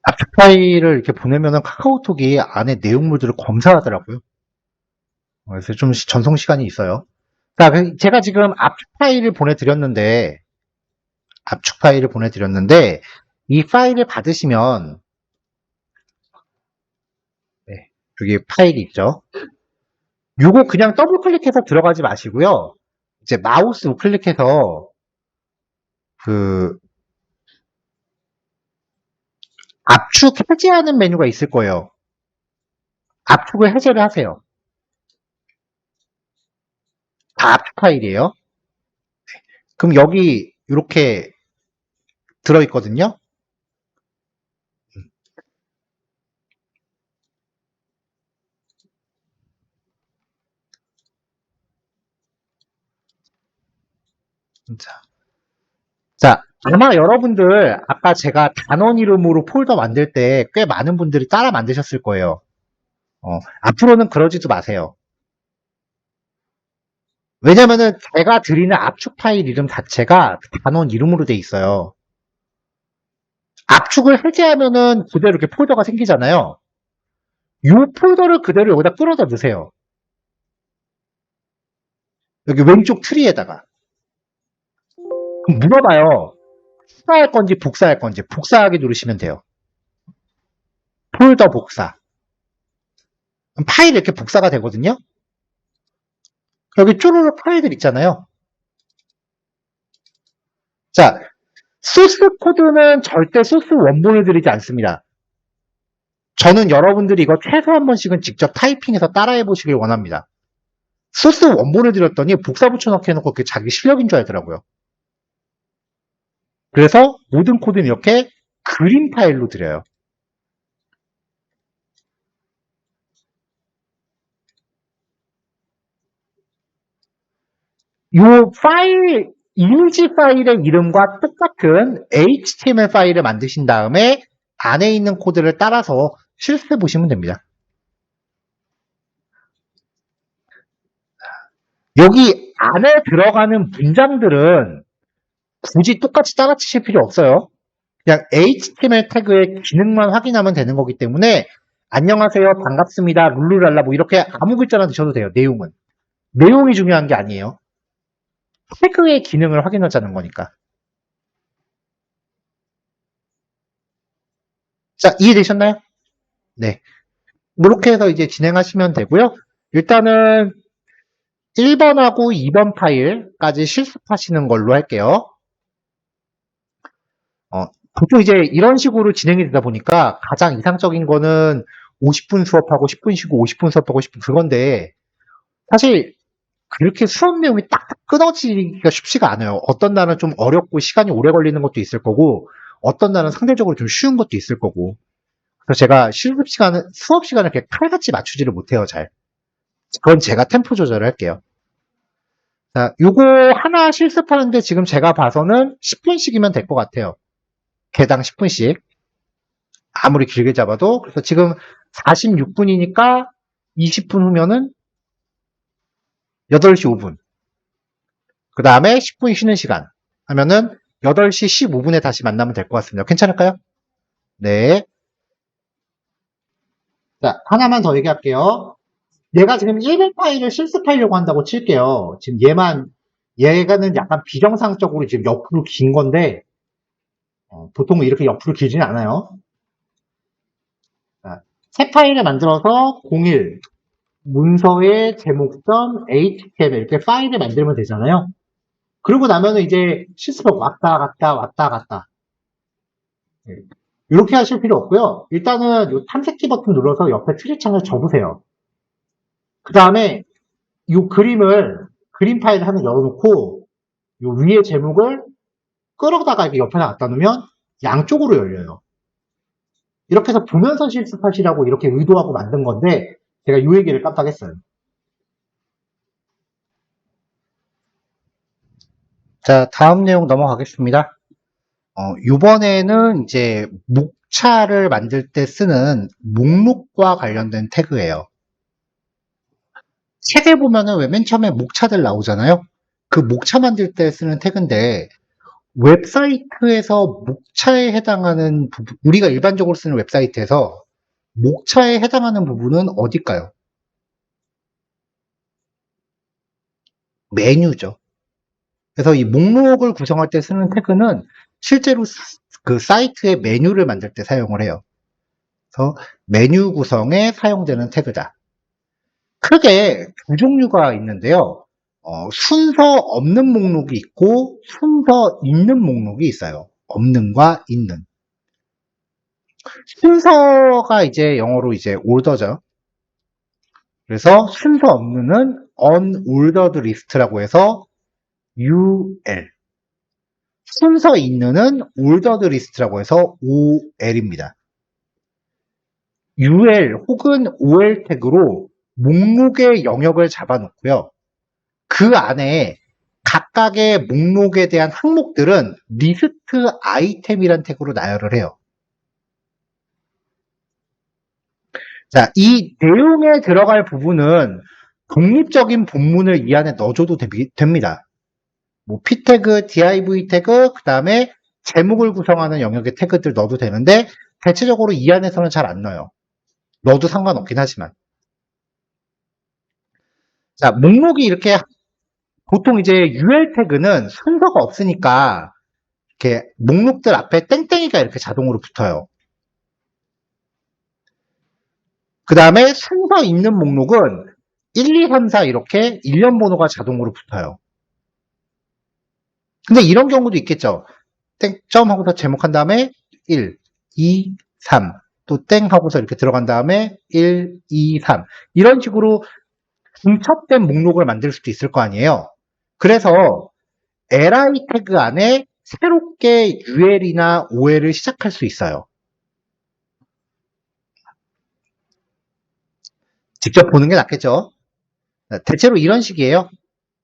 압축 파일을 이렇게 보내면은 카카오톡이 안에 내용물들을 검사하더라고요. 그래서 좀 전송 시간이 있어요. 자, 제가 지금 압축 파일을 보내드렸는데, 이 파일을 받으시면, 네, 여기 파일이 있죠. 요거 그냥 더블 클릭해서 들어가지 마시고요. 이제 마우스 우클릭해서 그 압축 해제하는 메뉴가 있을 거예요. 압축을 해제를 하세요. 다 압축 파일이에요. 그럼 여기 이렇게 들어있거든요. 자, 자, 아마 여러분들 아까 제가 단원 이름으로 폴더 만들 때 꽤 많은 분들이 따라 만드셨을 거예요. 앞으로는 그러지도 마세요. 왜냐면은 제가 드리는 압축 파일 이름 자체가 단원 이름으로 돼 있어요. 압축을 해제하면은 그대로 이렇게 폴더가 생기잖아요. 이 폴더를 그대로 여기다 끌어다 넣으세요. 여기 왼쪽 트리에다가. 그럼 물어봐요. 추가할 건지 복사할 건지. 복사하기 누르시면 돼요. 폴더 복사. 그럼 파일이 이렇게 복사가 되거든요. 여기 쪼르륵 파일들 있잖아요. 자, 소스 코드는 절대 소스 원본을 드리지 않습니다. 저는 여러분들이 이거 최소 한 번씩은 직접 타이핑해서 따라해 보시길 원합니다. 소스 원본을 드렸더니 복사 붙여넣기 해놓고 그게 자기 실력인 줄 알더라고요. 그래서 모든 코드는 이렇게 그림 파일로 드려요. 이 파일, 이미지 파일의 이름과 똑같은 HTML 파일을 만드신 다음에 안에 있는 코드를 따라서 실습해 보시면 됩니다. 여기 안에 들어가는 문장들은 굳이 똑같이 따라치실 필요 없어요. 그냥 HTML 태그의 기능만 확인하면 되는 거기 때문에 안녕하세요, 반갑습니다, 룰루랄라 뭐 이렇게 아무 글자나 드셔도 돼요. 내용은. 내용이 중요한 게 아니에요. 태그의 기능을 확인하자는 거니까. 자, 이해되셨나요? 네. 이렇게 해서 이제 진행하시면 되고요. 일단은 1번하고 2번 파일까지 실습하시는 걸로 할게요. 보통 이제 이런 식으로 진행이 되다 보니까 가장 이상적인 거는 50분 수업하고 10분 쉬고 50분 수업하고 10분 그건데 사실 그렇게 수업 내용이 딱딱 끊어지기가 쉽지가 않아요. 어떤 날은 좀 어렵고 시간이 오래 걸리는 것도 있을 거고 어떤 날은 상대적으로 좀 쉬운 것도 있을 거고 그래서 제가 수업 시간을 이렇게 칼같이 맞추지를 못해요, 잘. 그건 제가 템포 조절을 할게요. 자, 요거 하나 실습하는데 지금 제가 봐서는 10분씩이면 될 것 같아요. 개당 10분씩. 아무리 길게 잡아도. 그래서 지금 46분이니까 20분 후면은 8시 5분. 그 다음에 10분 쉬는 시간 하면은 8시 15분에 다시 만나면 될 것 같습니다. 괜찮을까요? 네. 자, 하나만 더 얘기할게요. 얘가 지금 1번 파일을 실습하려고 한다고 칠게요. 지금 얘가는 약간 비정상적으로 지금 옆으로 긴 건데, 보통은 이렇게 옆으로 길지는 않아요. 자, 새 파일을 만들어서 01 문서의 제목점 html 이렇게 파일을 만들면 되잖아요. 그러고 나면은 이제 실습을 왔다 갔다 왔다 갔다 이렇게 하실 필요 없고요. 일단은 이 탐색기 버튼 눌러서 옆에 트리창을 접으세요. 그 다음에 이 그림 파일 하나 열어놓고 이 위에 제목을 끌어다가 이렇게 옆에 갖다 놓으면 양쪽으로 열려요. 이렇게 해서 보면서 실습하시라고 이렇게 의도하고 만든 건데 제가 이 얘기를 깜빡했어요. 자, 다음 내용 넘어가겠습니다. 이번에는 이제 목차를 만들 때 쓰는 목록과 관련된 태그예요. 책에 보면은 왜 맨 처음에 목차들 나오잖아요. 그 목차 만들 때 쓰는 태그인데 웹사이트에서 목차에 해당하는 부분, 우리가 일반적으로 쓰는 웹사이트에서 목차에 해당하는 부분은 어딜까요? 메뉴죠. 그래서 이 목록을 구성할 때 쓰는 태그는 실제로 그 사이트의 메뉴를 만들 때 사용을 해요. 그래서 메뉴 구성에 사용되는 태그다. 크게 두 종류가 있는데요. 순서 없는 목록이 있고 순서 있는 목록이 있어요. 없는과 있는. 순서가 이제 영어로 이제 order죠. 그래서 순서 없는은 unordered list라고 해서 UL. 순서 있는은 ordered list라고 해서 OL입니다. UL 혹은 OL 태그로 목록의 영역을 잡아놓고요. 그 안에 각각의 목록에 대한 항목들은 리스트 아이템이란 태그로 나열을 해요. 자, 이 내용에 들어갈 부분은 독립적인 본문을 이 안에 넣어줘도 됩니다. 뭐 p 태그, div 태그, 그 다음에 제목을 구성하는 영역의 태그들 넣어도 되는데 대체적으로 이 안에서는 잘 안 넣어요. 넣어도 상관없긴 하지만. 자, 목록이 이렇게 보통 이제 UL 태그는 순서가 없으니까 이렇게 목록들 앞에 땡땡이가 이렇게 자동으로 붙어요. 그 다음에 순서 있는 목록은 1, 2, 3, 4 이렇게 일련 번호가 자동으로 붙어요. 근데 이런 경우도 있겠죠. 땡점 하고서 제목한 다음에 1, 2, 3, 또 땡 하고서 이렇게 들어간 다음에 1, 2, 3 이런 식으로 중첩된 목록을 만들 수도 있을 거 아니에요. 그래서 li 태그 안에 새롭게 ul이나 ol을 시작할 수 있어요. 직접 보는 게 낫겠죠. 대체로 이런 식이에요.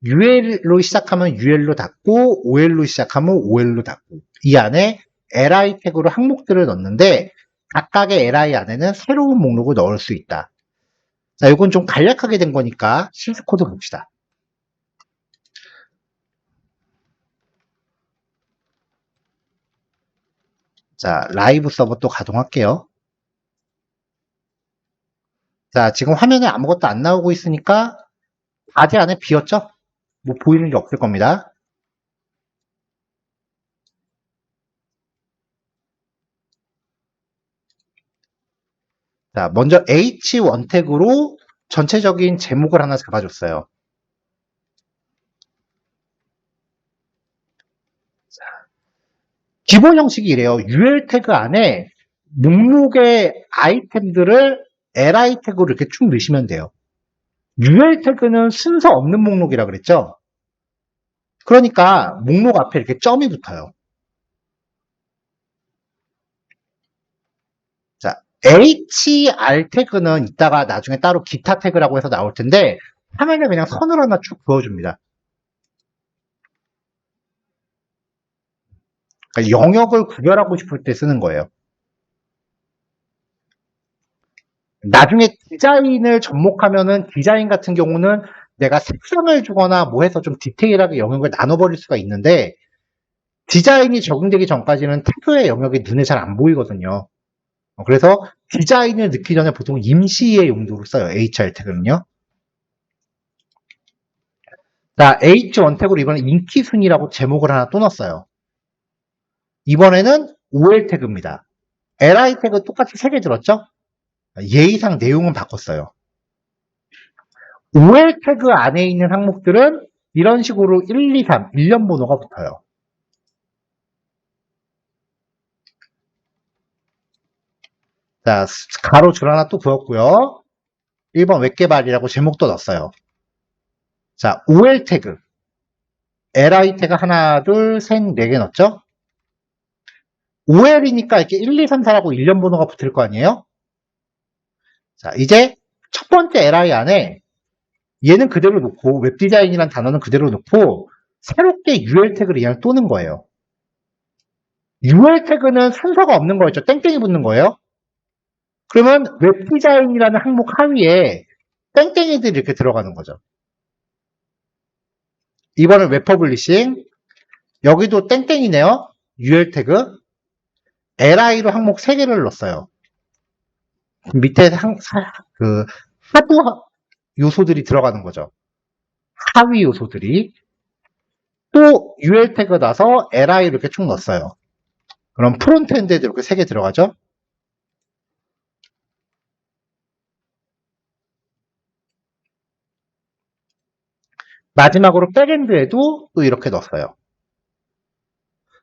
ul로 시작하면 ul로 닫고 ol로 시작하면 ol로 닫고 이 안에 li 태그로 항목들을 넣는데 각각의 li 안에는 새로운 목록을 넣을 수 있다. 자, 이건 좀 간략하게 된 거니까 실습 코드 봅시다. 자, 라이브 서버 또 가동할게요. 자, 지금 화면에 아무것도 안 나오고 있으니까 바지 안에 비었죠? 뭐 보이는 게 없을 겁니다. 자, 먼저 H1 태그로 전체적인 제목을 하나 잡아줬어요. 기본 형식이 이래요. UL 태그 안에 목록의 아이템들을 li 태그로 이렇게 쭉 넣으시면 돼요. UL 태그는 순서 없는 목록이라 그랬죠? 그러니까 목록 앞에 이렇게 점이 붙어요. 자, HR 태그는 이따가 나중에 따로 기타 태그라고 해서 나올 텐데 화면에 그냥 선을 하나 쭉 그어줍니다. 그러니까 영역을 구별하고 싶을 때 쓰는 거예요. 나중에 디자인을 접목하면은 디자인 같은 경우는 내가 색상을 주거나 뭐 해서 좀 디테일하게 영역을 나눠버릴 수가 있는데 디자인이 적용되기 전까지는 태그의 영역이 눈에 잘 안 보이거든요. 그래서 디자인을 넣기 전에 보통 임시의 용도로 써요. HR 태그는요. 자, H1 태그로 이번에 인기 순위라고 제목을 하나 또 넣었어요. 이번에는 OL 태그입니다. LI 태그 똑같이 3개 들었죠? 예의상 내용은 바꿨어요. OL 태그 안에 있는 항목들은 이런 식으로 1, 2, 3, 일련 번호가 붙어요. 자, 가로 줄 하나 또 그었고요. 1번 웹개발이라고 제목도 넣었어요. 자, OL 태그. LI 태그 하나, 둘, 셋, 4개 넣었죠? OL이니까 이렇게 1, 2, 3, 4라고 일련 번호가 붙을 거 아니에요? 자, 이제 첫 번째 LI 안에 얘는 그대로 놓고 웹디자인이라는 단어는 그대로 놓고 새롭게 UL 태그를 그냥 또는 거예요. UL 태그는 순서가 없는 거였죠. 땡땡이 붙는 거예요. 그러면 웹디자인이라는 항목 하위에 땡땡이들이 이렇게 들어가는 거죠. 이번엔 웹퍼블리싱 여기도 땡땡이네요. UL 태그 LI로 항목 3개를 넣었어요. 밑에 그 하드 요소들이 들어가는 거죠. 하위 요소들이 또 UL 태그 나서 LI로 이렇게 쭉 넣었어요. 그럼 프론트엔드에도 이렇게 3개 들어가죠. 마지막으로 백엔드에도 또 이렇게 넣었어요.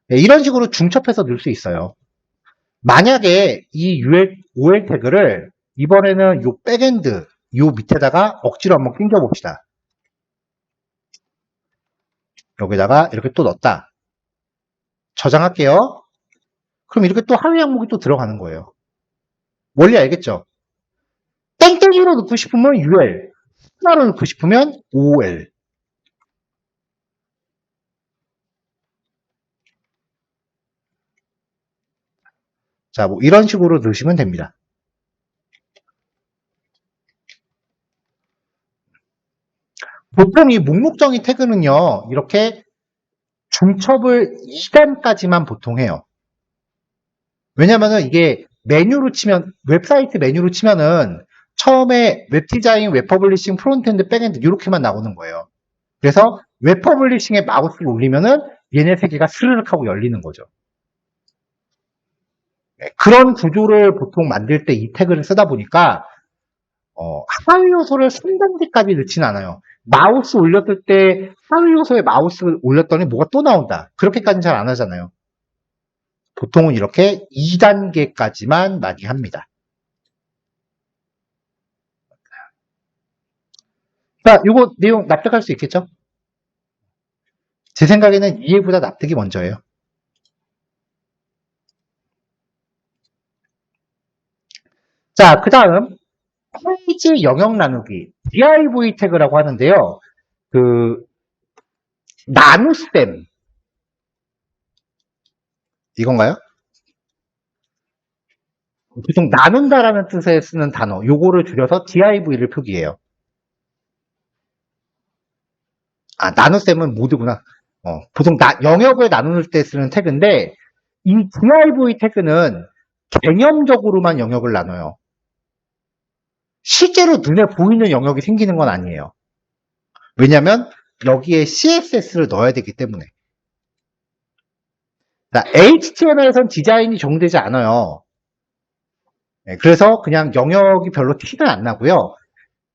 네, 이런 식으로 중첩해서 넣을 수 있어요. 만약에 이 OL 태그를 이번에는 요 백엔드 요 밑에다가 억지로 한번 끼워 봅시다. 여기다가 이렇게 또 넣었다. 저장할게요. 그럼 이렇게 또 하위 항목이 또 들어가는 거예요. 원리 알겠죠? 땡땡이로 넣고 싶으면 UL, 하나로 넣고 싶으면 OL. 자, 뭐 이런 식으로 넣으시면 됩니다. 보통 이 목록 정의 태그는요, 이렇게 중첩을 2단까지만 보통 해요. 왜냐면은 이게 메뉴로 치면, 웹사이트 메뉴로 치면은 처음에 웹디자인, 웹퍼블리싱, 프론트엔드, 백엔드 이렇게만 나오는 거예요. 그래서 웹 퍼블리싱에 마우스를 올리면은 얘네 세 개가 스르륵 하고 열리는 거죠. 그런 구조를 보통 만들 때 이 태그를 쓰다 보니까 하위 요소를 3단계까지 넣지는 않아요. 마우스 올렸을 때 하위 요소에 마우스 올렸더니 뭐가 또 나온다. 그렇게까지는 잘 안 하잖아요. 보통은 이렇게 2단계까지만 많이 합니다. 자, 이거 내용 납득할 수 있겠죠? 제 생각에는 이해보다 납득이 먼저예요. 자, 그 다음 페이지 영역 나누기 div 태그라고 하는데요. 그 나눗셈 이건가요? 보통 나눈다라는 뜻에 쓰는 단어 요거를 줄여서 div를 표기해요. 아, 나눗셈은 모두구나. 보통 영역을 나눌 때 쓰는 태그인데 이 div 태그는 개념적으로만 영역을 나눠요. 실제로 눈에 보이는 영역이 생기는 건 아니에요. 왜냐하면 여기에 CSS를 넣어야 되기 때문에. HTML에선 디자인이 적용되지 않아요. 그래서 그냥 영역이 별로 티는 안 나고요.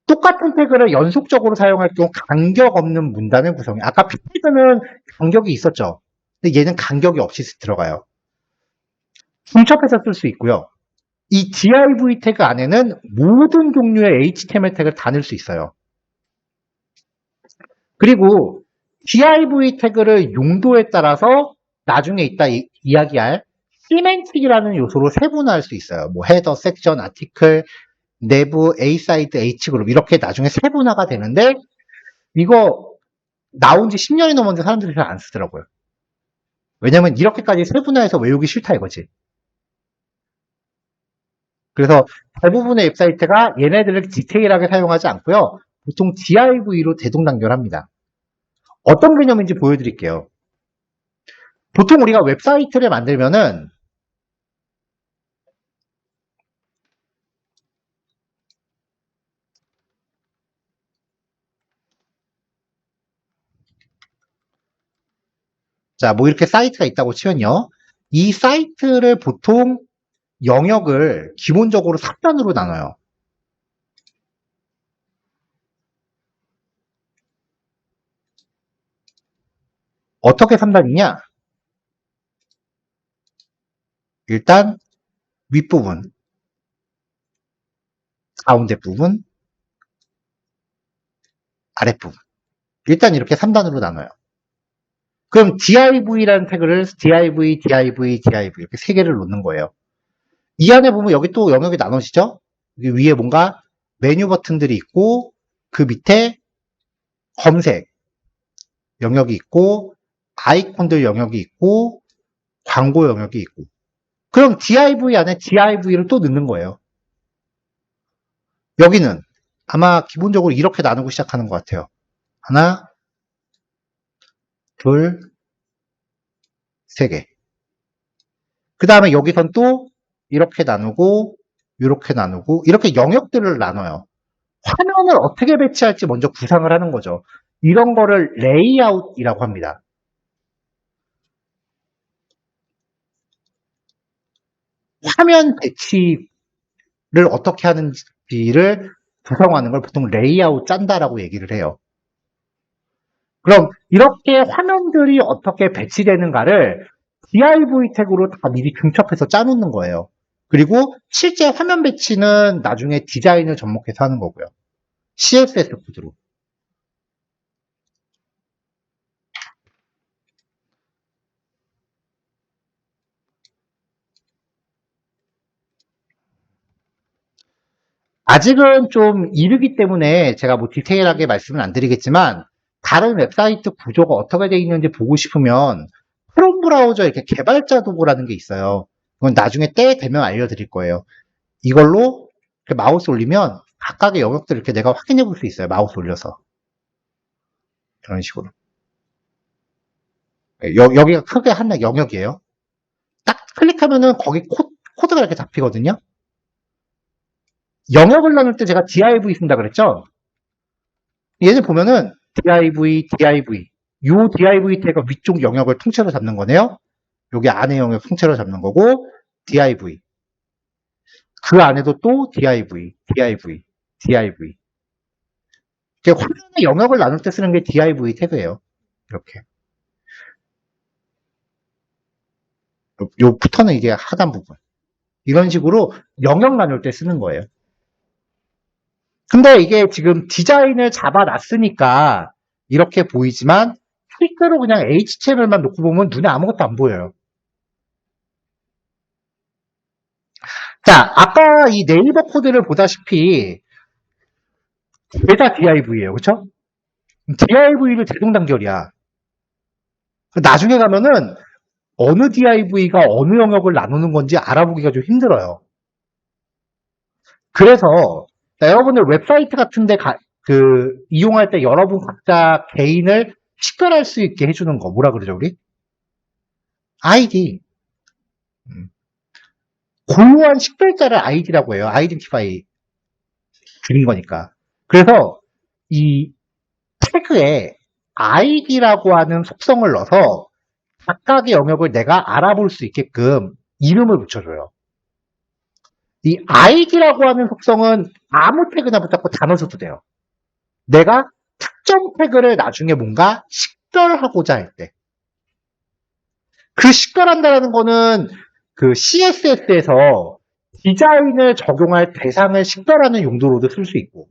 똑같은 태그를 연속적으로 사용할 경우 간격 없는 문단을 구성해요. 아까 피드는 간격이 있었죠. 근데 얘는 간격이 없이 들어가요. 중첩해서 쓸 수 있고요. 이 div 태그 안에는 모든 종류의 HTML 태그를 다 넣을 수 있어요. 그리고 div 태그를 용도에 따라서 나중에 이따 이야기할 시멘틱이라는 요소로 세분화할 수 있어요. 뭐 헤더, 섹션, 아티클, 내부, A사이드, H그룹 이렇게 나중에 세분화가 되는데 이거 나온 지 10년이 넘었는데 사람들이 잘 안 쓰더라고요. 왜냐면 이렇게까지 세분화해서 외우기 싫다 이거지. 그래서 대부분의 웹사이트가 얘네들을 디테일하게 사용하지 않고요. 보통 div로 대동단결합니다. 어떤 개념인지 보여드릴게요. 보통 우리가 웹사이트를 만들면은 자, 뭐 이렇게 사이트가 있다고 치면요. 이 사이트를 보통 영역을 기본적으로 3단으로 나눠요. 어떻게 3단이냐? 일단 윗부분, 가운데 부분, 아랫부분. 일단 이렇게 3단으로 나눠요. 그럼 div라는 태그를 div, div, div 이렇게 세 개를 놓는 거예요. 이 안에 보면 여기 또 영역이 나눠지죠? 여기 위에 뭔가 메뉴 버튼들이 있고 그 밑에 검색 영역이 있고 아이콘들 영역이 있고 광고 영역이 있고 그럼 div 안에 div를 또 넣는 거예요. 여기는 아마 기본적으로 이렇게 나누고 시작하는 것 같아요. 하나, 둘, 세 개. 그 다음에 여기선 또 이렇게 나누고 이렇게 나누고 이렇게 영역들을 나눠요. 화면을 어떻게 배치할지 먼저 구상을 하는 거죠. 이런 거를 레이아웃이라고 합니다. 화면 배치를 어떻게 하는지를 구성하는 걸 보통 레이아웃 짠다라고 얘기를 해요. 그럼 이렇게 화면들이 어떻게 배치되는가를 div 태그로 다 미리 중첩해서 짜놓는 거예요. 그리고 실제 화면 배치는 나중에 디자인을 접목해서 하는 거고요. CSS 코드로. 아직은 좀 이르기 때문에 제가 뭐 디테일하게 말씀은 안 드리겠지만 다른 웹사이트 구조가 어떻게 되어 있는지 보고 싶으면 크롬 브라우저 이렇게 개발자 도구라는 게 있어요. 그건 나중에 때 되면 알려드릴 거예요. 이걸로 이렇게 마우스 올리면 각각의 영역들을 이렇게 내가 확인해 볼 수 있어요. 마우스 올려서. 이런 식으로. 여기가 크게 한 영역이에요. 딱 클릭하면은 거기 코드가 이렇게 잡히거든요. 영역을 나눌 때 제가 div 쓴다 그랬죠? 얘를 보면은 div, div 요 div 태그가 위쪽 영역을 통째로 잡는 거네요. 여기 안에 영역 통째로 잡는 거고 div. 그 안에도 또 div. 화면의 영역을 나눌 때 쓰는 게 div 태그예요. 이렇게. 요 부터는 이게 하단 부분. 이런 식으로 영역 나눌 때 쓰는 거예요. 근데 이게 지금 디자인을 잡아놨으니까 이렇게 보이지만 실제로 그냥 HTML만 놓고 보면 눈에 아무것도 안 보여요. 자, 아까 이 네이버 코드를 보다시피 죄다 div예요. 그쵸? div를 대동 단결이야. 나중에 가면은 어느 div가 어느 영역을 나누는 건지 알아보기가 좀 힘들어요. 그래서 여러분들 웹사이트 같은데 이용할 때 여러분 각자 개인을 식별할 수 있게 해주는 거 뭐라 그러죠 우리? 아이디. 고유한 식별자를 아이디라고 해요. 아이덴티파이 줄인 거니까. 그래서 이 태그에 아이디라고 하는 속성을 넣어서 각각의 영역을 내가 알아볼 수 있게끔 이름을 붙여줘요. 이 아이디라고 하는 속성은 아무 태그나 붙잡고 다 넣어줘도 돼요. 내가 특정 태그를 나중에 뭔가 식별하고자 할 때. 그 식별한다는 거는 그 CSS에서 디자인을 적용할 대상을 식별하는 용도로도 쓸 수 있고,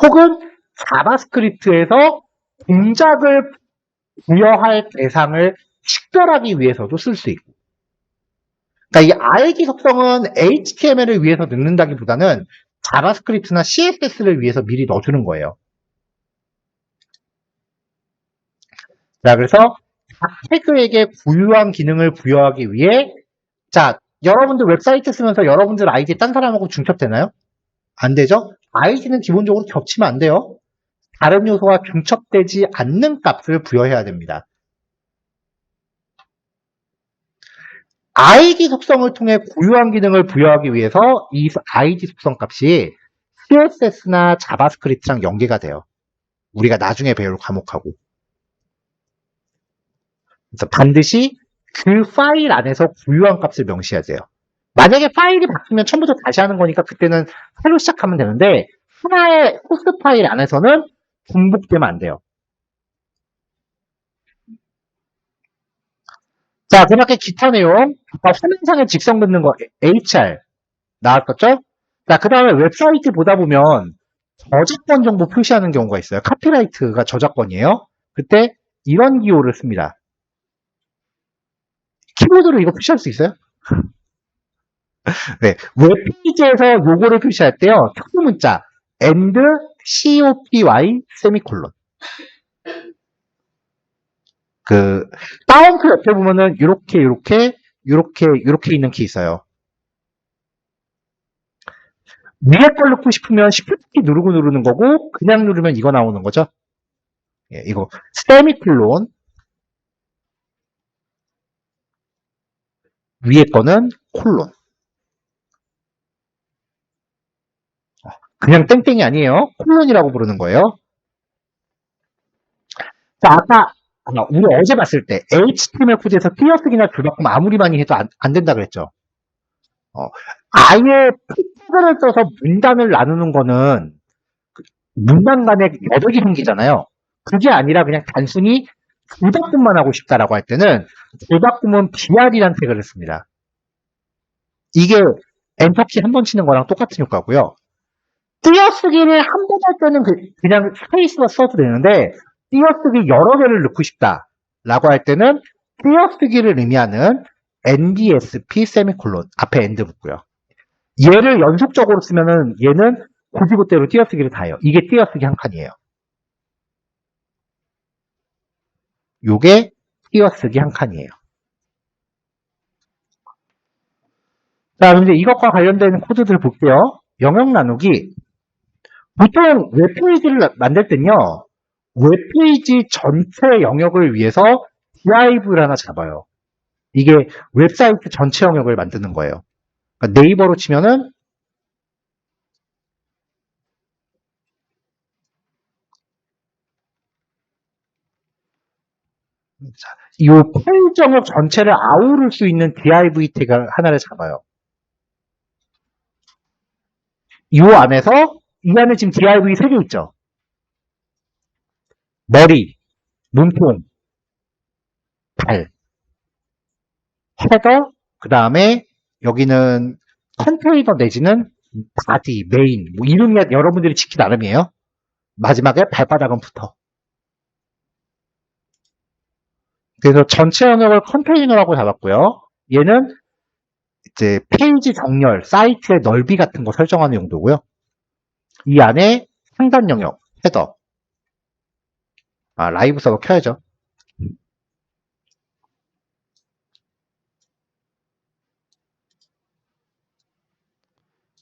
혹은 자바스크립트에서 동작을 부여할 대상을 식별하기 위해서도 쓸 수 있고. 그러니까 이 ID 속성은 HTML을 위해서 넣는다기보다는 자바스크립트나 CSS를 위해서 미리 넣어주는 거예요. 자, 그래서 각 태그에게 고유한 기능을 부여하기 위해, 자, 여러분들 웹사이트 쓰면서 여러분들 아이디 딴 사람하고 중첩되나요? 안 되죠? 아이디는 기본적으로 겹치면 안 돼요. 다른 요소와 중첩되지 않는 값을 부여해야 됩니다. ID 속성을 통해 고유한 기능을 부여하기 위해서 이 ID 속성 값이 CSS나 자바스크립트랑 연계가 돼요. 우리가 나중에 배울 과목하고. 그래서 반드시 그 파일 안에서 고유한 값을 명시해야 돼요. 만약에 파일이 바뀌면 처음부터 다시 하는 거니까 그때는 새로 시작하면 되는데 하나의 소스 파일 안에서는 중복되면 안 돼요. 자, 그 밖에 기타 내용, 아까 화면상에 직선 긋는 거 HR 나왔었죠? 자, 그 다음에 웹사이트 보다 보면 저작권 정보 표시하는 경우가 있어요. 카피라이트가 저작권이에요. 그때 이런 기호를 씁니다. 키보드로 이거 표시할 수 있어요? 네, 웹페이지에서 요거를 표시할 때요. 특수 문자 and copy 세미콜론. 그 다운표 옆에 보면은 이렇게 있는 키 있어요. 위에 걸 넣고 싶으면 Shift 키 누르고 누르는 거고 그냥 누르면 이거 나오는 거죠. 예, 이거 세미콜론. 위에 거는 콜론. 그냥 땡땡이 아니에요. 콜론이라고 부르는 거예요. 자, 아까 우리 어제 봤을 때 HTML 코드에서 띄어쓰기나 줄바꿈 아무리 많이 해도 안 된다 그랬죠. 아예 피트를 써서 문단을 나누는 거는 문단 간에 여백이 생기잖아요. 그게 아니라 그냥 단순히 줄바꿈만 하고 싶다라고 할 때는 줄바꿈은 BR이라는 태그를 씁니다. 이게 엔터키 한 번 치는 거랑 똑같은 효과고요. 띄어쓰기를 한 번 할 때는 그냥 스페이스만 써도 되는데 띄어쓰기 여러 개를 넣고 싶다라고 할 때는 띄어쓰기를 의미하는 NDSP 세미콜론 앞에 엔드 붙고요. 얘를 연속적으로 쓰면은 얘는 고지고대로 띄어쓰기를 다 해요. 이게 띄어쓰기 한 칸이에요. 요게 띄어쓰기 한 칸이에요. 자, 그럼 이제 이것과 관련된 코드들 볼게요. 영역 나누기. 보통 웹페이지를 만들 땐요, 웹페이지 전체 영역을 위해서 div를 하나 잡아요. 이게 웹사이트 전체 영역을 만드는 거예요. 그러니까 네이버로 치면은 이 페이지 영역 전체를 아우를 수 있는 div 태그 하나를 잡아요. 이 안에서 이 안에 지금 div 3개 있죠. 머리, 몸통, 발, 헤더, 그 다음에 여기는 컨테이너 내지는 바디, 메인, 뭐 이름이 여러분들이 짓기 나름이에요. 마지막에 발바닥은 붙어. 그래서 전체 영역을 컨테이너라고 잡았고요. 얘는 이제 페이지 정렬, 사이트의 넓이 같은 거 설정하는 용도고요. 이 안에 상단 영역, 헤더. 라이브 서버 켜야죠.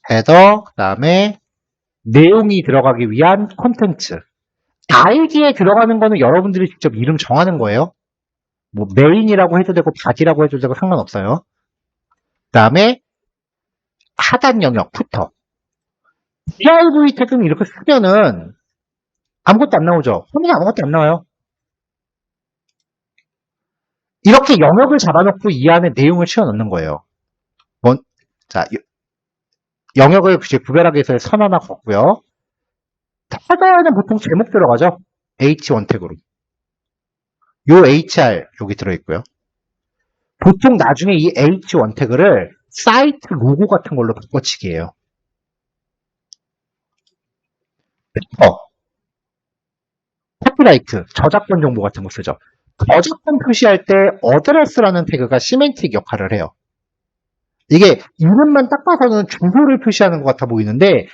헤더, 그 다음에 내용이 들어가기 위한 콘텐츠. 아이디에 들어가는 거는 여러분들이 직접 이름 정하는 거예요. 뭐 메인이라고 해도 되고 바디라고 해도 되고 상관없어요. 그 다음에 하단 영역, 푸터. div 태그는 이렇게 쓰면은 아무것도 안 나오죠. 화면에 아무것도 안 나와요. 이렇게 영역을 잡아놓고 이 안에 내용을 채워넣는 거예요. 자, 영역을 구별하기 위해서 선 하나 걷고요. 태그에는 보통 제목 들어가죠. H1 태그로. 요 HR 여기 들어있고요. 보통 나중에 이 H1 태그를 사이트 로고 같은 걸로 바꿔치기 해요. 코피라이트, 저작권 정보 같은 거 쓰죠. 저작권 표시할 때 어드레스라는 태그가 시멘틱 역할을 해요. 이게 이름만 딱 봐서는 주소를 표시하는 것 같아 보이는데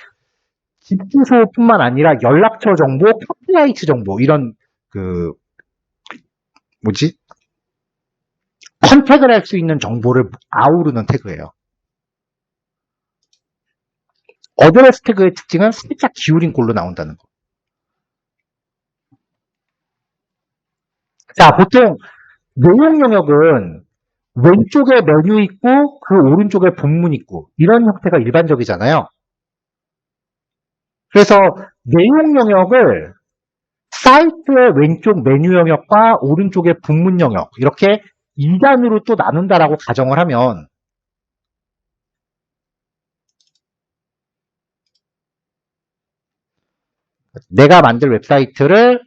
집 주소뿐만 아니라 연락처 정보, 카피라이트 정보 이런 컨택을 할 수 있는 정보를 아우르는 태그예요. 어드레스 태그의 특징은 살짝 기울인 꼴로 나온다는 거. 자, 보통 내용 영역은 왼쪽에 메뉴 있고 그 오른쪽에 본문 있고 이런 형태가 일반적이잖아요. 그래서 내용 영역을 사이트의 왼쪽 메뉴 영역과 오른쪽의 본문 영역 이렇게 2단으로 또 나눈다라고 가정을 하면 내가 만들 웹사이트를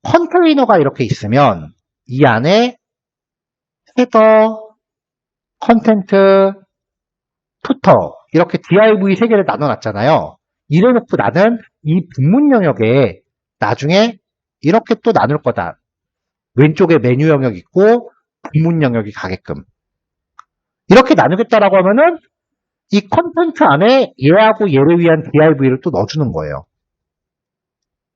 컨테이너가 이렇게 있으면 이 안에 헤더, 컨텐트, 푸터 이렇게 div 3개를 나눠놨잖아요. 이래놓고 나는 이 본문 영역에 나중에 이렇게 또 나눌 거다. 왼쪽에 메뉴 영역 있고 본문 영역이 가게끔. 이렇게 나누겠다라고 하면은 이 컨텐트 안에 얘하고 얘를 위한 div를 또 넣어주는 거예요.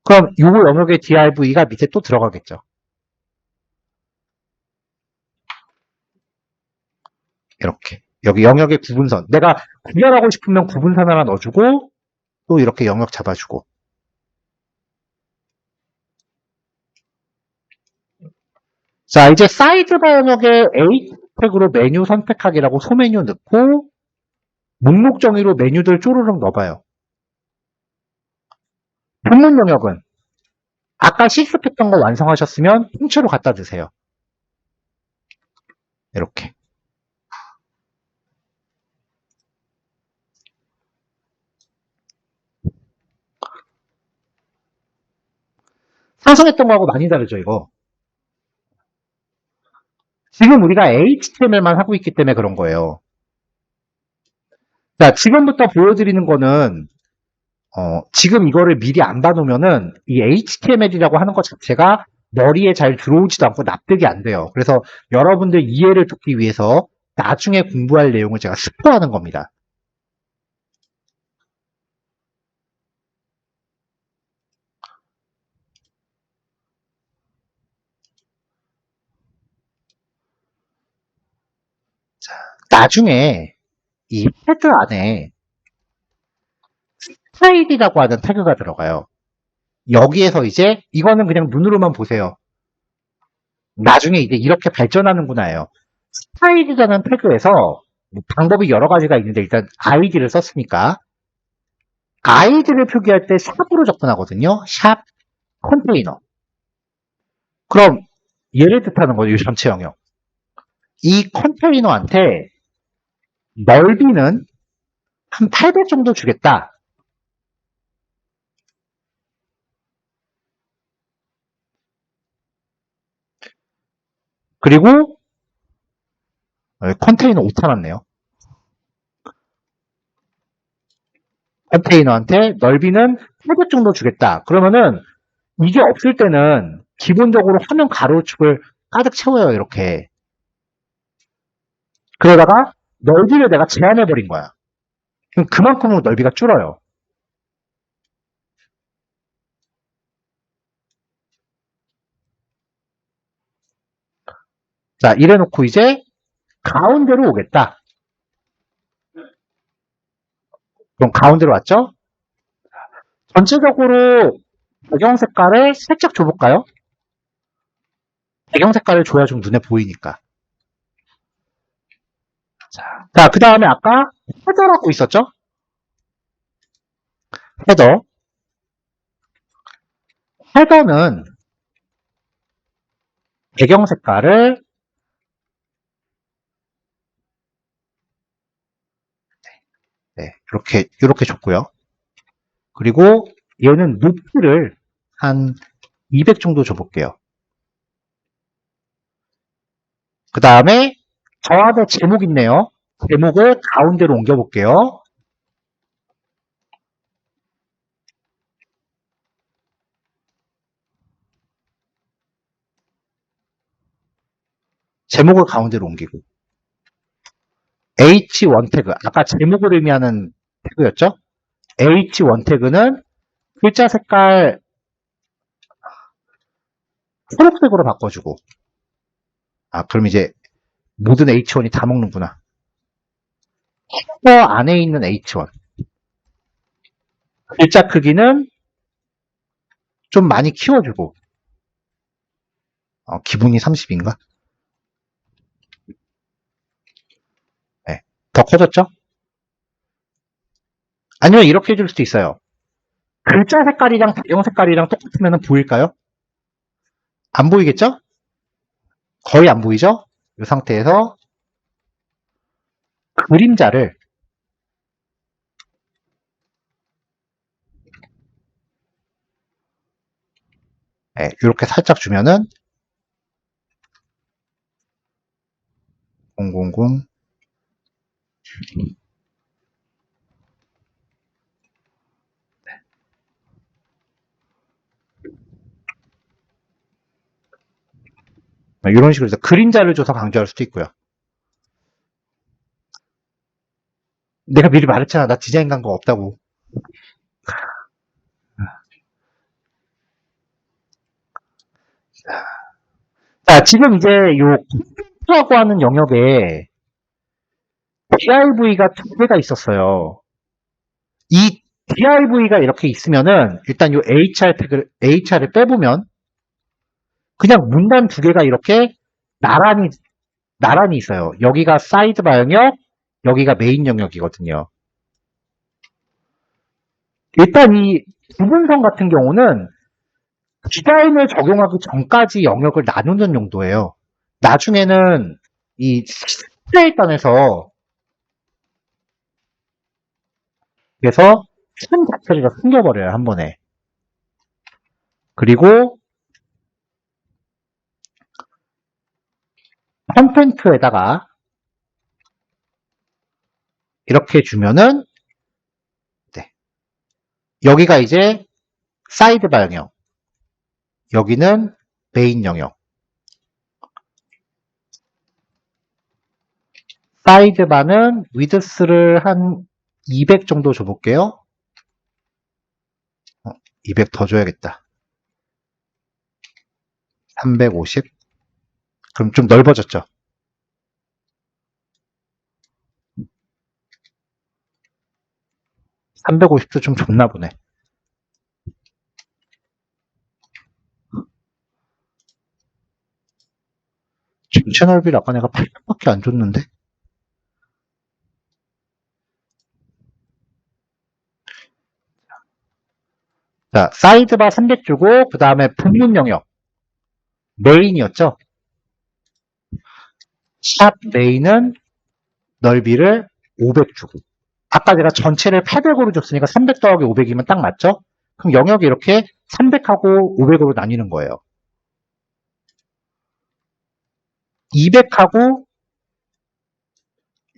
그럼 이 영역의 div가 밑에 또 들어가겠죠. 이렇게. 여기 영역의 구분선. 내가 구별하고 싶으면 구분선 하나 넣어주고 또 이렇게 영역 잡아주고. 자, 이제 사이드바 영역에 A 태그로 메뉴 선택하기라고 소메뉴 넣고 목록 정의로 메뉴들 쪼르륵 넣어봐요. 본문 영역은 아까 실습했던 거 완성하셨으면 통째로 갖다 드세요. 이렇게. 상상했던 거하고 많이 다르죠, 이거. 지금 우리가 HTML만 하고 있기 때문에 그런 거예요. 자, 지금부터 보여드리는 거는 지금 이거를 미리 안 봐놓으면은 이 HTML이라고 하는 것 자체가 머리에 잘 들어오지도 않고 납득이 안 돼요. 그래서 여러분들 이해를 돕기 위해서 나중에 공부할 내용을 제가 스포하는 겁니다. 자, 나중에 이 헤드 안에 스타일이라고 하는 태그가 들어가요. 여기에서 이제 이거는 그냥 눈으로만 보세요. 나중에 이제 이렇게 발전하는구나요. 스타일이라는 태그에서 방법이 여러 가지가 있는데 일단 아이디를 썼으니까 아이디를 표기할 때 샵으로 접근하거든요. 샵 컨테이너. 그럼 얘를 뜻하는 거죠. 이 전체 영역. 이 컨테이너한테 넓이는 한 800 정도 주겠다. 그리고 컨테이너 오타 났네요. 컨테이너한테 넓이는 800 정도 주겠다. 그러면은 이게 없을 때는 기본적으로 화면 가로축을 가득 채워요. 이렇게. 그러다가 넓이를 내가 제한해버린 거야. 그럼 그만큼으로 넓이가 줄어요. 자, 이래놓고 이제 가운데로 오겠다. 그럼 가운데로 왔죠? 전체적으로 배경 색깔을 살짝 줘볼까요? 배경 색깔을 줘야 좀 눈에 보이니까. 자, 그 다음에 아까 헤더라고 있었죠? 헤더. 헤더는 배경 색깔을 이렇게 줬고요. 그리고 얘는 높이를 한 200 정도 줘볼게요. 그 다음에 저 안에 제목 있네요. 제목을 가운데로 옮겨볼게요. 제목을 가운데로 옮기고 H1 태그, 아까 제목을 의미하는 태그였죠? H1 태그는 글자 색깔 초록색으로 바꿔주고, 아, 그럼 이제 모든 H1이 다 먹는구나. 헤더 안에 있는 H1. 글자 크기는 좀 많이 키워주고, 기분이 30인가? 네, 더 커졌죠? 아니면 이렇게 해줄 수도 있어요. 글자 색깔이랑 배경 색깔이랑 똑같으면 보일까요? 안 보이겠죠? 거의 안 보이죠? 이 상태에서 그림자를 이렇게 살짝 주면은 000 이런 식으로 해서 그림자를 줘서 강조할 수도 있고요. 내가 미리 말했잖아. 나 디자인 간 거 없다고. 자, 지금 이제 요 콘텐츠라고 하는 영역에 div가 두 개가 있었어요. 이 div가 이렇게 있으면은 일단 요 HR을 빼보면 그냥 문단 두 개가 이렇게 나란히 있어요. 여기가 사이드바 영역, 여기가 메인 영역이거든요. 일단 이 구분선 같은 경우는 디자인을 적용하기 전까지 영역을 나누는 용도예요. 나중에는 이 스프레이단에서 그래서 선 자체를 다 숨겨버려요, 한 번에. 그리고 컨텐츠에다가 이렇게 주면은 네. 여기가 이제 사이드바 영역, 여기는 메인 영역. 사이드바는 위드스를 한 200 정도 줘볼게요. 200 더 줘야겠다. 350. 그럼 좀 넓어졌죠? 350도 좀 좁나 보네. 전체 넓이를 아까 내가 800밖에 안 줬는데? 자, 사이드바 300 주고, 그 다음에 본문 영역. 메인이었죠? 샵 메인은 넓이를 500 주고. 아까 제가 전체를 800으로 줬으니까 300 더하기 500이면 딱 맞죠? 그럼 영역이 이렇게 300하고 500으로 나뉘는 거예요. 200하고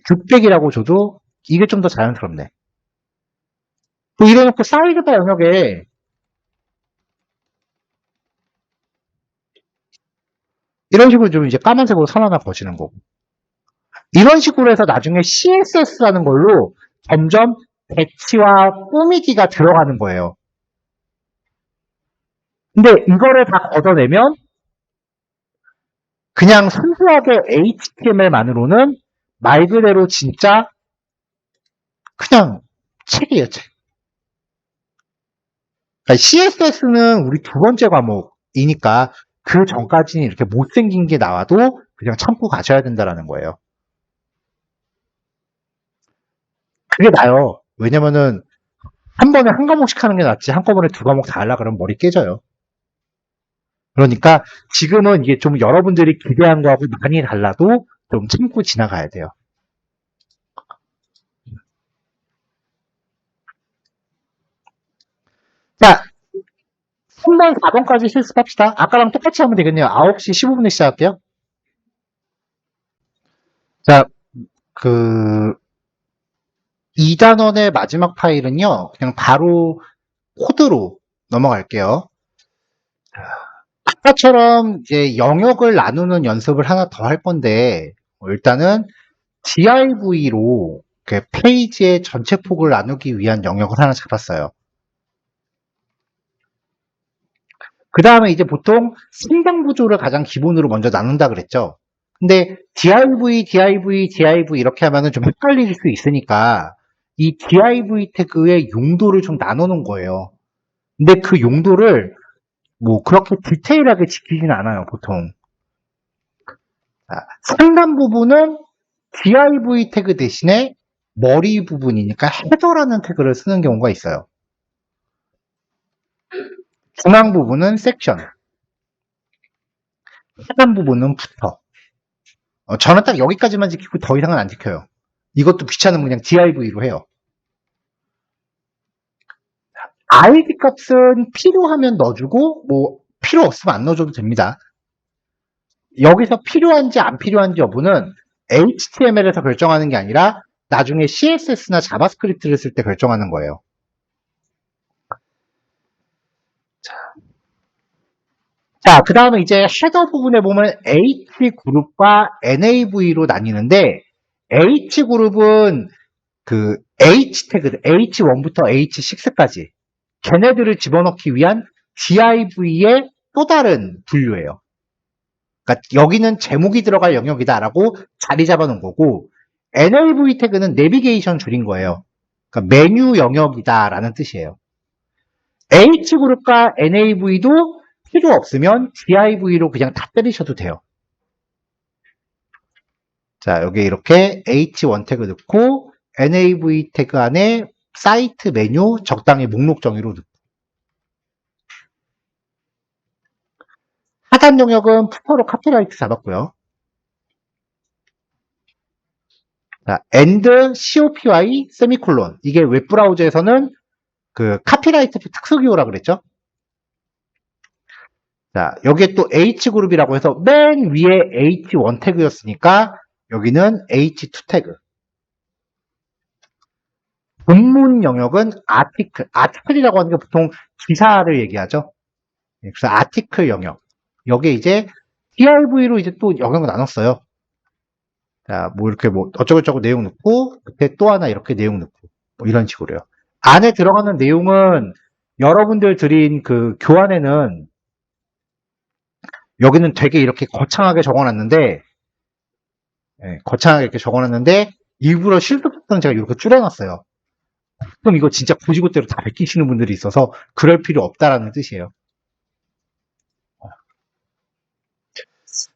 600이라고 줘도 이게 좀 더 자연스럽네. 또 이래놓고 사이드바 영역에 이런 식으로 좀 이제 까만색으로 선 하나 거시는 거고. 이런 식으로 해서 나중에 CSS라는 걸로 점점 배치와 꾸미기가 들어가는 거예요. 근데 이거를 다 걷어내면 그냥 순수하게 HTML만으로는 말 그대로 진짜 그냥 책이에요, 책. 그러니까 CSS는 우리 두 번째 과목이니까 그 전까지는 이렇게 못생긴 게 나와도 그냥 참고 가셔야 된다는 거예요. 그게 나요. 왜냐면은 한 번에 한 과목씩 하는 게 낫지 한꺼번에 두 과목 다 하려고 그러면 머리 깨져요. 그러니까 지금은 이게 좀 여러분들이 기대한 거하고 많이 달라도 좀 참고 지나가야 돼요. 자, 3번, 4번까지 실습합시다. 아까랑 똑같이 하면 되겠네요. 9시 15분에 시작할게요. 자, 그 2단원의 마지막 파일은요. 그냥 바로 코드로 넘어갈게요. 아까처럼 이제 영역을 나누는 연습을 하나 더 할 건데 일단은 div로 페이지의 전체 폭을 나누기 위한 영역을 하나 잡았어요. 그 다음에 이제 보통 상당 구조를 가장 기본으로 먼저 나눈다 그랬죠. 근데 div 이렇게 하면은 좀 헷갈릴 수 있으니까 이 div 태그의 용도를 좀 나누는 거예요. 근데 그 용도를 뭐 그렇게 디테일하게 지키진 않아요, 보통. 상단 부분은 div 태그 대신에 머리 부분이니까 헤더라는 태그를 쓰는 경우가 있어요. 중앙 부분은 섹션, 하단 부분은 부터. 저는 딱 여기까지만 지키고 더 이상은 안 지켜요. 이것도 귀찮으면 그냥 div로 해요. id 값은 필요하면 넣어주고 뭐 필요 없으면 안 넣어줘도 됩니다. 여기서 필요한지 안 필요한지 여부는 HTML에서 결정하는 게 아니라 나중에 CSS나 자바스크립트를 쓸 때 결정하는 거예요. 자, 그 다음에 이제 헤더 부분에 보면 H그룹과 NAV로 나뉘는데 H그룹은 그 H 태그, H1부터 H6까지 걔네들을 집어넣기 위한 div의 또 다른 분류예요. 그러니까 여기는 제목이 들어갈 영역이다라고 자리 잡아놓은 거고 NAV 태그는 내비게이션 줄인 거예요. 그러니까 메뉴 영역이다라는 뜻이에요. H그룹과 NAV도 필요 없으면 div로 그냥 다 때리셔도 돼요. 자, 여기 이렇게 H1 태그 넣고 NAV 태그 안에 사이트 메뉴 적당히 목록 정의로 넣고 하단 영역은 푸터로 카피라이트 잡았고요. 자, end copy 세미콜론 이게 웹브라우저에서는 그 카피라이트 특수기호라 그랬죠. 자, 여기에 또 H그룹이라고 해서 맨 위에 H1 태그였으니까 여기는 H2 태그. 본문 영역은 아티클. 아티클이라고 하는 게 보통 기사를 얘기하죠. 그래서 아티클 영역. 여기에 이제 div로 이제 또 영역을 나눴어요. 자, 뭐 이렇게 뭐 어쩌고저쩌고 내용 넣고 밑에 또 하나 이렇게 내용 넣고 뭐 이런 식으로요. 안에 들어가는 내용은 여러분들 드린 그 교환에는 여기는 되게 이렇게 거창하게 적어놨는데 거창하게 이렇게 적어놨는데 일부러 실습성 제가 이렇게 줄여놨어요. 그럼 이거 진짜 고지고대로 다 베끼시는 분들이 있어서 그럴 필요 없다라는 뜻이에요.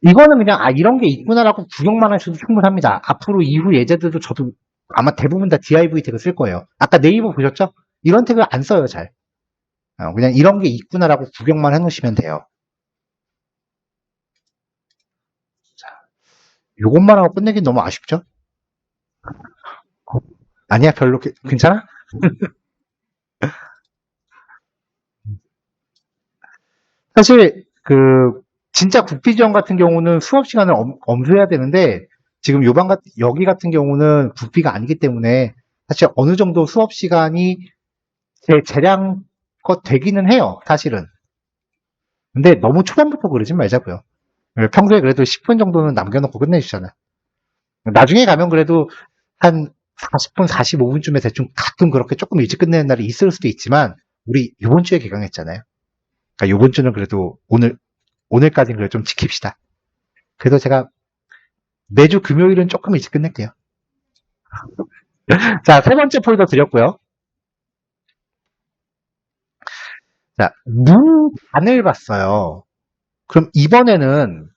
이거는 그냥 이런 게 있구나라고 구경만 하셔도 충분합니다. 앞으로 이후 예제들도 저도 아마 대부분 다 div 태그 쓸 거예요. 아까 네이버 보셨죠? 이런 태그 안 써요, 잘. 그냥 이런 게 있구나라고 구경만 해놓으시면 돼요. 요것만 하고 끝내긴 너무 아쉽죠? 아니야, 별로, 괜찮아? 사실, 진짜 국비지원 같은 경우는 수업 시간을 엄수해야 되는데, 지금 여기 같은 경우는 국비가 아니기 때문에, 사실 어느 정도 수업 시간이 제 재량껏 되기는 해요, 사실은. 근데 너무 초반부터 그러지 말자고요. 평소에 그래도 10분 정도는 남겨놓고 끝내주잖아요. 나중에 가면 그래도 한 40분, 45분쯤에 대충 가끔 그렇게 조금 일찍 끝내는 날이 있을 수도 있지만, 우리 이번 주에 개강했잖아요. 그러니까 이번 주는 그래도 오늘까지는 그래도 좀 지킵시다. 그래서 제가 매주 금요일은 조금 일찍 끝낼게요. 자, 세 번째 폴더 드렸고요. 자, 문단을 봤어요. 그럼 이번에는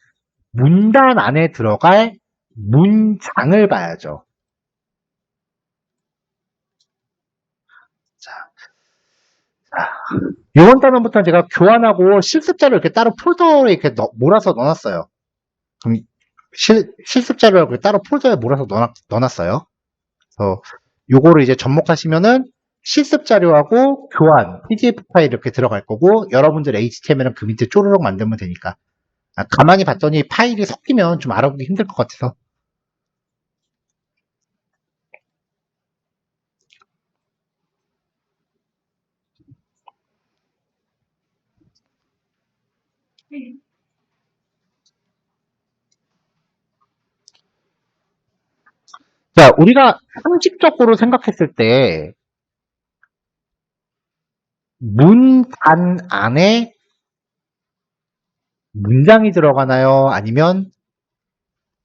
문단 안에 들어갈 문장을 봐야죠. 자, 이번 단원부터 제가 교환하고 실습자를 이렇게 따로 폴더에 이렇게 몰아서 넣어놨어요. 그럼 실습자료를 따로 폴더에 몰아서 넣어놨어요. 그래서 요거를 이제 접목하시면은 실습 자료하고 교환, PDF 파일 이렇게 들어갈 거고, 여러분들 HTML은 그 밑에 쪼르륵 만들면 되니까. 가만히 봤더니 파일이 섞이면 좀 알아보기 힘들 것 같아서. 자, 우리가 상식적으로 생각했을 때, 문단 안에 문장이 들어가나요? 아니면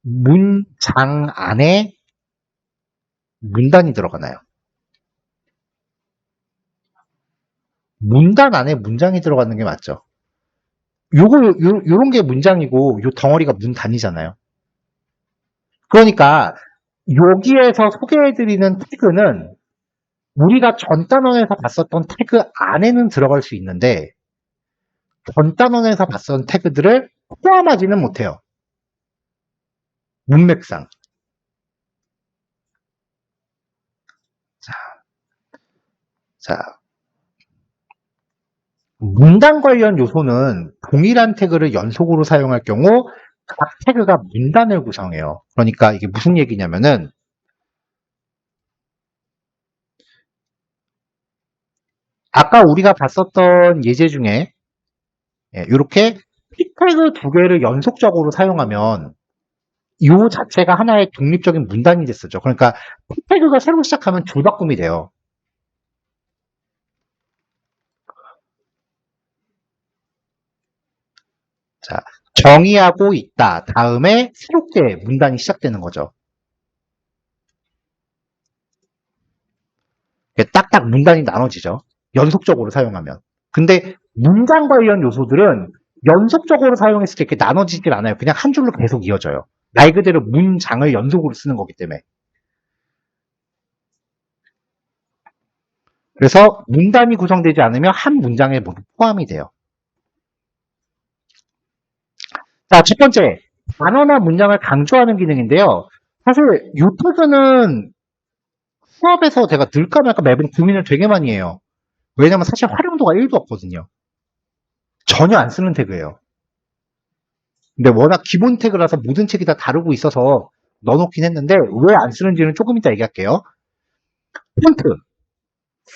문장 안에 문단이 들어가나요? 문단 안에 문장이 들어가는 게 맞죠. 요런 게 문장이고, 요 덩어리가 문단이잖아요. 그러니까, 여기에서 소개해드리는 태그는 우리가 전 단원에서 봤었던 태그 안에는 들어갈 수 있는데, 전 단원에서 봤었던 태그들을 포함하지는 못해요. 문맥상. 자, 문단 관련 요소는 동일한 태그를 연속으로 사용할 경우 각 태그가 문단을 구성해요. 그러니까 이게 무슨 얘기냐면은, 아까 우리가 봤었던 예제 중에 이렇게 태그 두 개를 연속적으로 사용하면 이 자체가 하나의 독립적인 문단이 됐었죠. 그러니까 태그가 새로 시작하면 줄바꿈이 돼요. 자, 정의하고 있다. 다음에 새롭게 문단이 시작되는 거죠. 딱딱 문단이 나눠지죠. 연속적으로 사용하면. 근데 문장 관련 요소들은 연속적으로 사용했을 때 이렇게 나눠지질 않아요. 그냥 한 줄로 계속 이어져요. 말 그대로 문장을 연속으로 쓰는 거기 때문에. 그래서 문단이 구성되지 않으면 한 문장에 모두 포함이 돼요. 자, 첫 번째, 단어나 문장을 강조하는 기능인데요. 사실 이 태그는 수업에서 제가 넣을까 말까 매번 고민을 되게 많이 해요. 왜냐면 사실 활용도가 1도 없거든요. 전혀 안 쓰는 태그예요. 근데 워낙 기본 태그라서 모든 책이 다 다루고 있어서 넣어놓긴 했는데 왜 안 쓰는지는 조금 이따 얘기할게요. 폰트,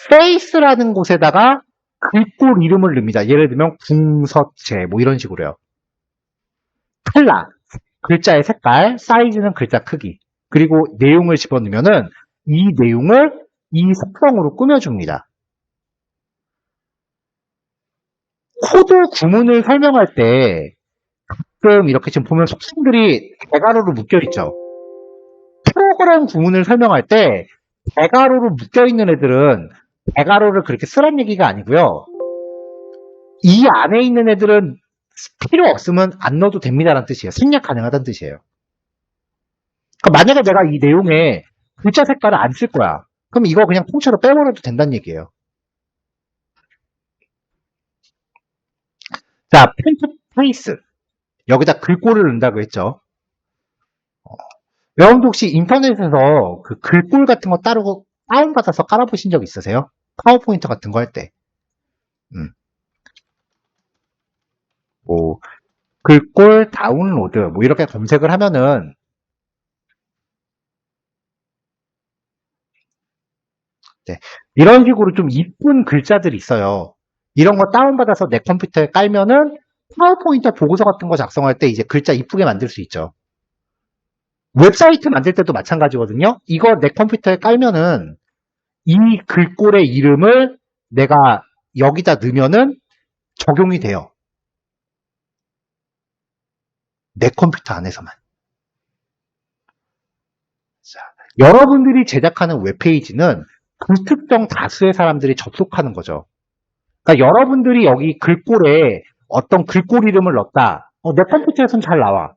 face라는 곳에다가 글꼴 이름을 넣습니다. 예를 들면 궁서체 뭐 이런 식으로요. 칼라, 글자의 색깔, 사이즈는 글자 크기, 그리고 내용을 집어넣으면은 이 내용을 이 색상으로 꾸며줍니다. 코드 구문을 설명할 때 가끔 이렇게 지금 보면 속성들이 대괄호로 묶여 있죠. 프로그램 구문을 설명할 때 대괄호로 묶여 있는 애들은 대괄호를 그렇게 쓰란 얘기가 아니고요. 이 안에 있는 애들은 필요 없으면 안 넣어도 됩니다라는 뜻이에요. 생략 가능하다는 뜻이에요. 그러니까 만약에 내가 이 내용에 글자 색깔을 안 쓸 거야. 그럼 이거 그냥 통째로 빼버려도 된다는 얘기예요. 자, 펜트 페이스. 여기다 글꼴을 넣는다고 했죠. 여러분도 혹시 인터넷에서 그 글꼴 같은 거 따로 다운받아서 깔아보신 적 있으세요? 파워포인트 같은 거 할 때. 음, 뭐, 글꼴 다운로드, 뭐, 이렇게 검색을 하면은, 네, 이런 식으로 좀 이쁜 글자들이 있어요. 이런 거 다운받아서 내 컴퓨터에 깔면은 파워포인트 보고서 같은 거 작성할 때 이제 글자 이쁘게 만들 수 있죠. 웹사이트 만들 때도 마찬가지거든요. 이거 내 컴퓨터에 깔면은 이 글꼴의 이름을 내가 여기다 넣으면은 적용이 돼요. 내 컴퓨터 안에서만. 자, 여러분들이 제작하는 웹페이지는 불특정 다수의 사람들이 접속하는 거죠. 그러니까 여러분들이 여기 글꼴에 어떤 글꼴 이름을 넣었다. 내 컴퓨터에선 잘 나와.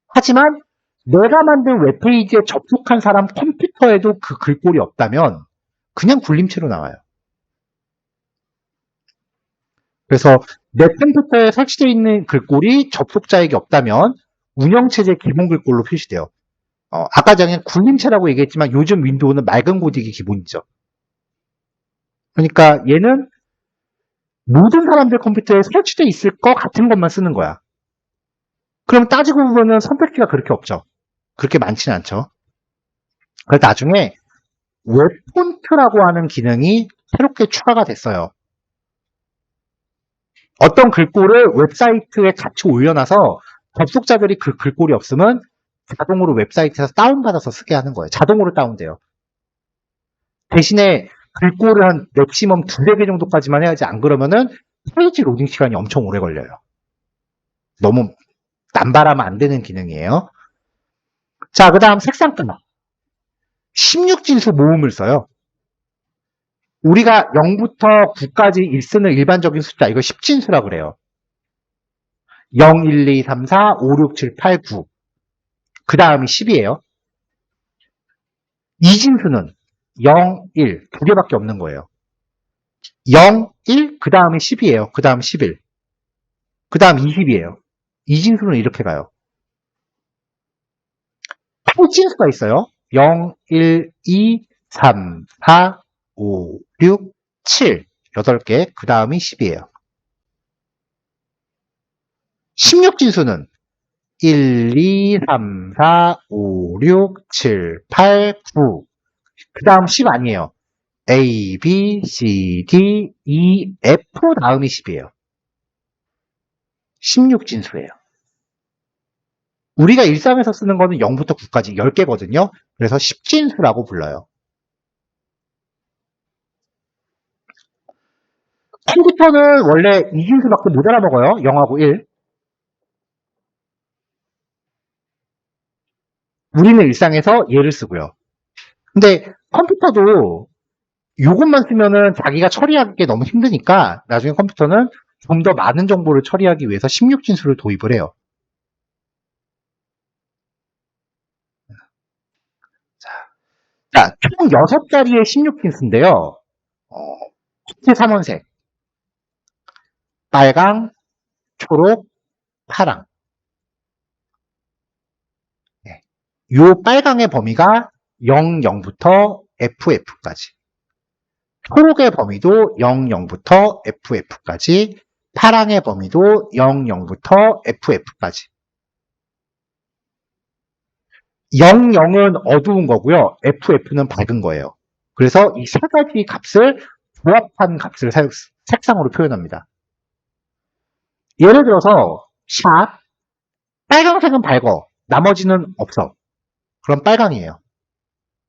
하지만 내가 만든 웹페이지에 접속한 사람 컴퓨터에도 그 글꼴이 없다면 그냥 굴림체로 나와요. 그래서 내 컴퓨터에 설치되어 있는 글꼴이 접속자에게 없다면 운영체제 기본 글꼴로 표시돼요. 아까 전에 굴림체라고 얘기했지만 요즘 윈도우는 맑은 고딕이 기본이죠. 그러니까 얘는 모든 사람들 컴퓨터에 설치되어 있을 것 같은 것만 쓰는 거야. 그럼 따지고 보면 선택지가 그렇게 없죠. 그렇게 많지는 않죠. 그래서 나중에 웹폰트라고 하는 기능이 새롭게 추가가 됐어요. 어떤 글꼴을 웹사이트에 같이 올려놔서 접속자들이 그 글꼴이 없으면 자동으로 웹사이트에서 다운받아서 쓰게 하는 거예요. 자동으로 다운돼요. 대신에 글꼴을 한 맥시멈 두세 개 정도까지만 해야지 안 그러면은 페이지 로딩 시간이 엄청 오래 걸려요. 너무 남발하면 안 되는 기능이에요. 자, 그 다음 색상끈. 16진수 모음을 써요. 우리가 0부터 9까지 쓰는 일반적인 숫자, 이거 10진수라 그래요. 0, 1, 2, 3, 4, 5, 6, 7, 8, 9. 그 다음이 10이에요. 이진수는 0, 1, 두 개밖에 없는 거예요. 0, 1, 그 다음이 10이에요. 그 다음 11. 그 다음 20이에요. 이진수는 이렇게 가요. 8진수가 있어요. 0, 1, 2, 3, 4, 5, 6, 7. 8개. 그 다음이 10이에요. 16진수는 1, 2, 3, 4, 5, 6, 7, 8, 9. 그 다음 10 아니에요. A, B, C, D, E, F 다음이 10이에요. 16진수예요. 우리가 일상에서 쓰는 거는 0부터 9까지 10개거든요. 그래서 10진수라고 불러요. 컴퓨터는 원래 2진수밖에 못 알아먹어요. 0하고 1. 우리는 일상에서 얘를 쓰고요. 근데 컴퓨터도 이것만 쓰면은 자기가 처리하기 게 너무 힘드니까 나중에 컴퓨터는 좀 더 많은 정보를 처리하기 위해서 16진수를 도입을 해요. 자, 총 6자리의 16진수인데요. 색채 3원색. 빨강, 초록, 파랑. 네. 요 빨강의 범위가 0, 0부터 FF까지. 초록의 범위도 0, 0부터 FF까지. 파랑의 범위도 0, 0부터 FF까지. 0, 0은 어두운 거고요. FF는 밝은 거예요. 그래서 이 세 가지 값을 조합한 값을 색상으로 표현합니다. 예를 들어서 샵 빨강색은 밝어. 나머지는 없어. 그럼 빨강이에요.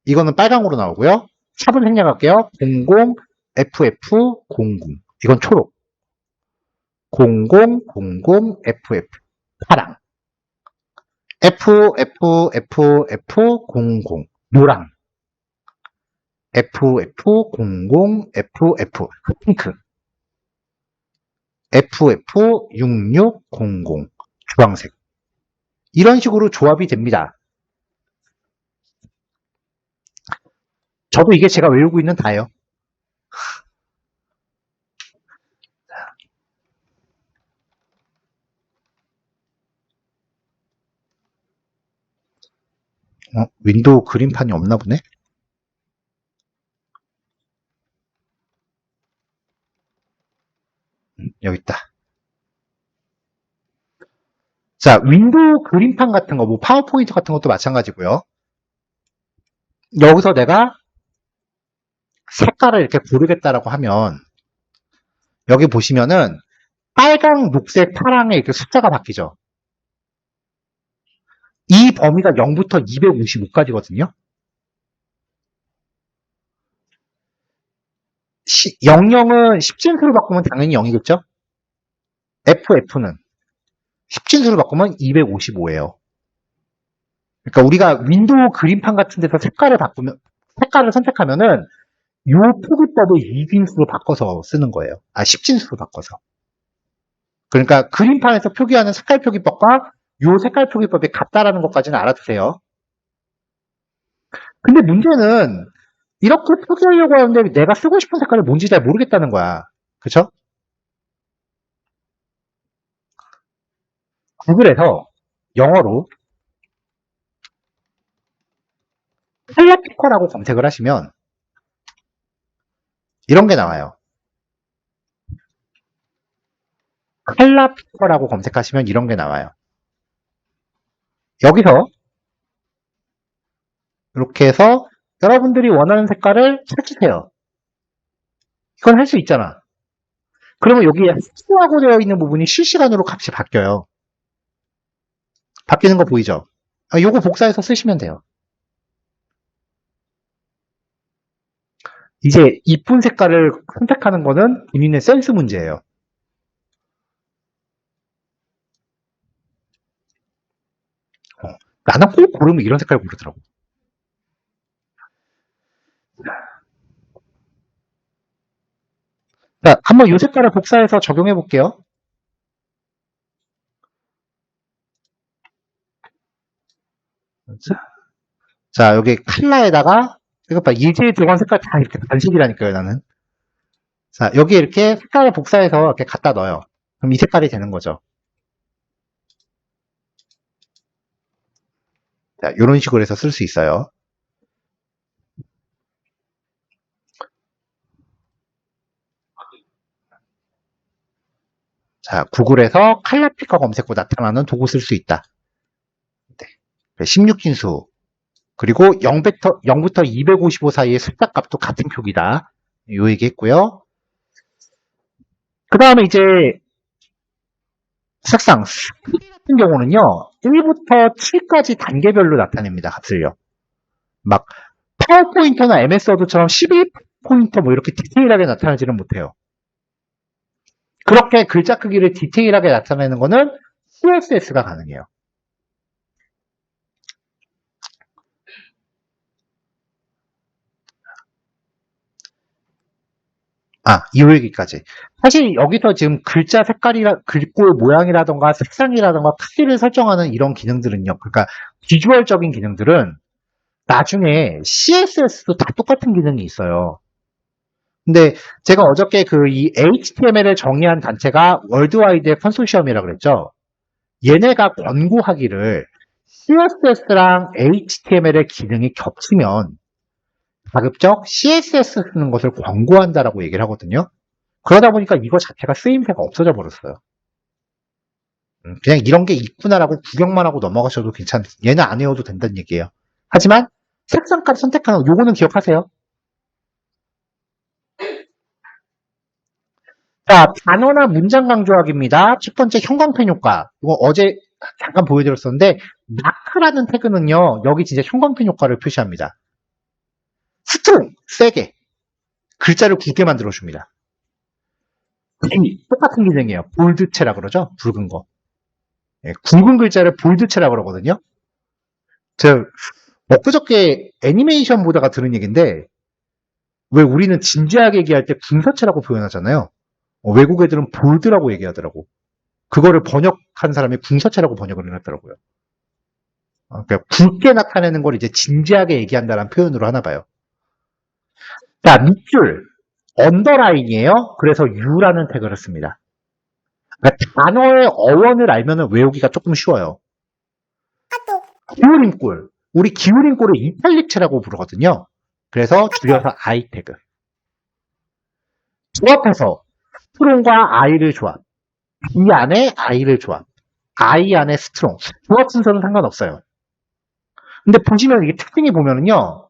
이거는 빨강으로 나오고요. 샵은 생략할게요. 00, FF, 00. 이건 초록. 00, 00, FF. 파랑. FF, FF, 00. 노랑. FF, 00, FF. 핑크. FF, 66, 00. 주황색. 이런 식으로 조합이 됩니다. 저도 이게 제가 외우고 있는 다예요. 윈도우 그림판이 없나 보네? 여기 있다. 자, 윈도우 그림판 같은 거, 뭐 파워포인트 같은 것도 마찬가지고요. 여기서 내가 색깔을 이렇게 고르겠다라고 하면 여기 보시면은 빨강, 녹색, 파랑의 이렇게 숫자가 바뀌죠. 이 범위가 0부터 255까지거든요. 00은 10진수로 바꾸면 당연히 0이겠죠? FF는 10진수로 바꾸면 255예요. 그러니까 우리가 윈도우 그림판 같은 데서 색깔을 선택하면은 요 표기법을 2진수로 바꿔서 쓰는 거예요. 10진수로 바꿔서. 그러니까 그림판에서 표기하는 색깔 표기법과 요 색깔 표기법이 같다라는 것까지는 알아두세요. 근데 문제는 이렇게 표기하려고 하는데 내가 쓰고 싶은 색깔이 뭔지 잘 모르겠다는 거야. 그쵸? 구글에서 영어로 컬러 피커라고 검색을 하시면 이런 게 나와요. 컬러 피커라고 검색하시면 이런 게 나와요. 여기서 이렇게 해서 여러분들이 원하는 색깔을 찾으세요. 이건 할 수 있잖아. 그러면 여기에 흡수하고 되어 있는 부분이 실시간으로 값이 바뀌어요. 바뀌는 거 보이죠? 요거 복사해서 쓰시면 돼요. 이제 이쁜 색깔을 선택하는 거는 본인의 센스 문제예요. 나는 꼭 고르면 이런 색깔 고르더라고. 자, 한번 이 색깔을 복사해서 적용해 볼게요. 자, 여기 칼라에다가 이거 봐, 예제에 들어간 색깔 다 이렇게 단색이라니까요, 나는. 자, 여기 이렇게 색깔을 복사해서 이렇게 갖다 넣어요. 그럼 이 색깔이 되는 거죠. 자, 이런 식으로 해서 쓸 수 있어요. 자, 구글에서 칼라 피커 검색 후 나타나는 도구 쓸 수 있다. 네. 16진수. 그리고 0부터 255 사이의 숫자 값도 같은 표기다. 요 얘기 했고요. 그 다음에 이제 색상 같은 경우는요. 1부터 7까지 단계별로 나타냅니다. 값을요. 막 파워포인터나 MS 워드처럼 11포인터 뭐 이렇게 디테일하게 나타나지는 못해요. 그렇게 글자 크기를 디테일하게 나타내는 거는 CSS가 가능해요. 이 얘기까지. 사실 여기서 지금 글자 글꼴 모양이라던가 색상이라던가 크기를 설정하는 이런 기능들은요. 그러니까 비주얼적인 기능들은 나중에 CSS도 다 똑같은 기능이 있어요. 근데 제가 어저께 이 HTML을 정의한 단체가 월드와이드 컨소시엄이라고 그랬죠. 얘네가 권고하기를 CSS랑 HTML의 기능이 겹치면 가급적 CSS 쓰는 것을 권고한다라고 얘기를 하거든요. 그러다 보니까 이거 자체가 쓰임새가 없어져 버렸어요. 그냥 이런 게 있구나라고 구경만 하고 넘어가셔도 얘는 안 외워도 된다는 얘기예요. 하지만 색상까지 선택하는 요거는 기억하세요. 자, 단어나 문장 강조하기입니다. 첫 번째 형광펜 효과. 이거 어제 잠깐 보여드렸었는데 마크라는 태그는요. 여기 진짜 형광펜 효과를 표시합니다. 스트롱 세게 글자를 굵게 만들어줍니다. 똑같은 기능이에요. 볼드체라 그러죠. 굵은 거. 굵은 글자를 볼드체라 그러거든요. 엊그저께 애니메이션 보다가 들은 얘기인데 왜 우리는 진지하게 얘기할 때 궁서체라고 표현하잖아요. 외국 애들은 볼드라고 얘기하더라고. 그거를 번역한 사람이 궁서체라고 번역을 해놨더라고요. 그러니까 굵게 나타내는 걸 이제 진지하게 얘기한다는 표현으로 하나 봐요. 자, 밑줄 언더라인이에요. 그래서 U라는 태그를 씁니다. 그러니까 단어의 어원을 알면 외우기가 조금 쉬워요. 기울임꼴. 우리 기울인 꼴을 이탈릭체라고 부르거든요. 그래서 줄여서 I 태그. 조합해서 스트롱과 I를 조합. B 안에 I를 조합. I 안에 스트롱. 조합 순서는 상관없어요. 근데 보시면 이게 특징이 보면은요.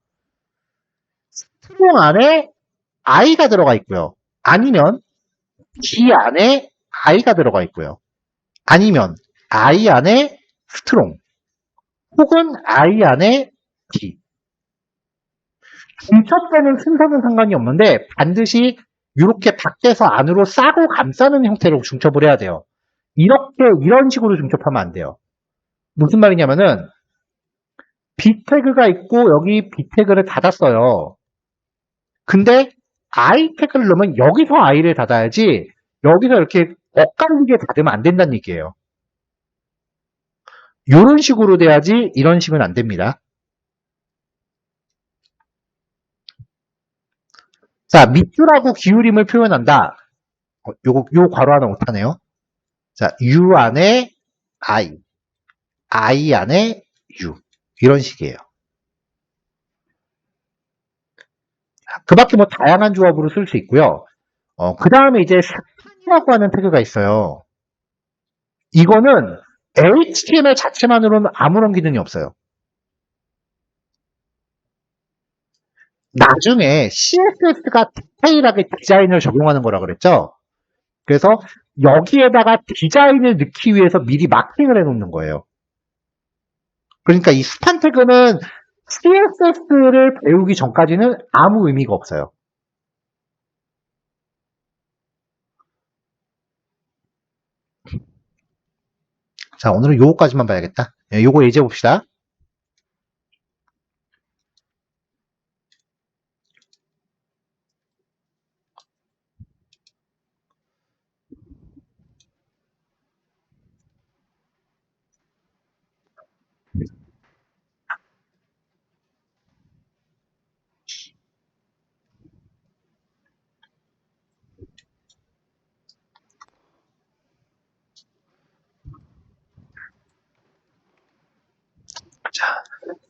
스트롱 안에 I가 들어가 있고요. 아니면 B 안에 I가 들어가 있고요. 아니면 I 안에 스트롱. 혹은 I 안에 B. 중첩되는 순서는 상관이 없는데 반드시 이렇게 밖에서 안으로 싸고 감싸는 형태로 중첩을 해야 돼요. 이런 식으로 중첩하면 안 돼요. 무슨 말이냐면은 B 태그가 있고 여기 B 태그를 닫았어요. 근데 I 태그를 넣으면 여기서 I를 닫아야지 여기서 이렇게 엇갈리게 닫으면 안 된다는 얘기예요. 이런 식으로 돼야지 이런 식은 안 됩니다. 자, 밑줄하고 기울임을 표현한다. 요 괄호 하나 못하네요. 자, U 안에 I 안에 U. 이런 식이에요. 그 밖에 뭐 다양한 조합으로 쓸 수 있고요. 그 다음에 이제 스판이라고 하는 태그가 있어요. 이거는 HTML 자체만으로는 아무런 기능이 없어요. 나중에 CSS가 디테일하게 디자인을 적용하는 거라 그랬죠? 그래서 여기에다가 디자인을 넣기 위해서 미리 마킹을 해놓는 거예요. 그러니까 이 스판 태그는 CSS를 배우기 전까지는 아무 의미가 없어요. 자, 오늘은 요거까지만 봐야겠다. 요거 예제 봅시다.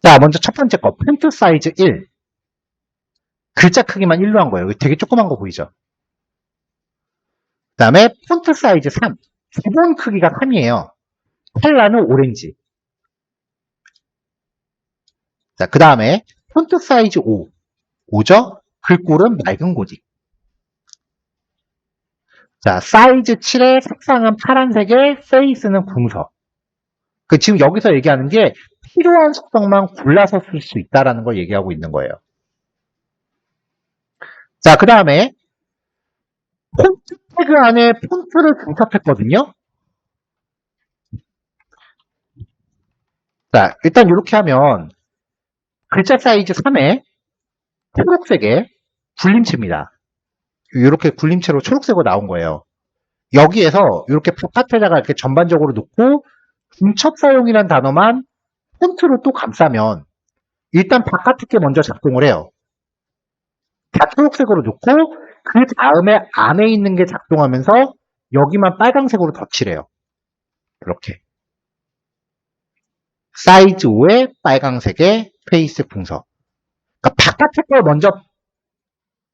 자, 먼저 첫 번째 거, 폰트 사이즈 1. 글자 크기만 1로 한 거예요. 되게 조그만 거 보이죠? 그 다음에 폰트 사이즈 3. 기본 크기가 3이에요. 컬러는 오렌지. 자, 그 다음에 폰트 사이즈 5. 5죠? 글꼴은 맑은 고딕. 자, 사이즈 7의 색상은 파란색에 페이스는 궁서. 지금 여기서 얘기하는 게 필요한 속성만 골라서 쓸 수 있다라는 걸 얘기하고 있는 거예요. 자, 그 다음에 폰트 태그 안에 폰트를 중첩했거든요. 자, 일단 이렇게 하면 글자 사이즈 3에 초록색에 굴림체입니다. 이렇게 굴림체로 초록색으로 나온 거예요. 여기에서 이렇게 바깥에다가 이렇게 전반적으로 놓고 중첩 사용이라는 단어만 폰트로 또 감싸면 일단 바깥에 게 먼저 작동을 해요. 다 초록색으로 놓고 그 다음에 안에 있는 게 작동하면서 여기만 빨강색으로 덧칠해요. 이렇게. 사이즈 5에 빨강색의 페이스 궁서. 그러니까 바깥에 걸 먼저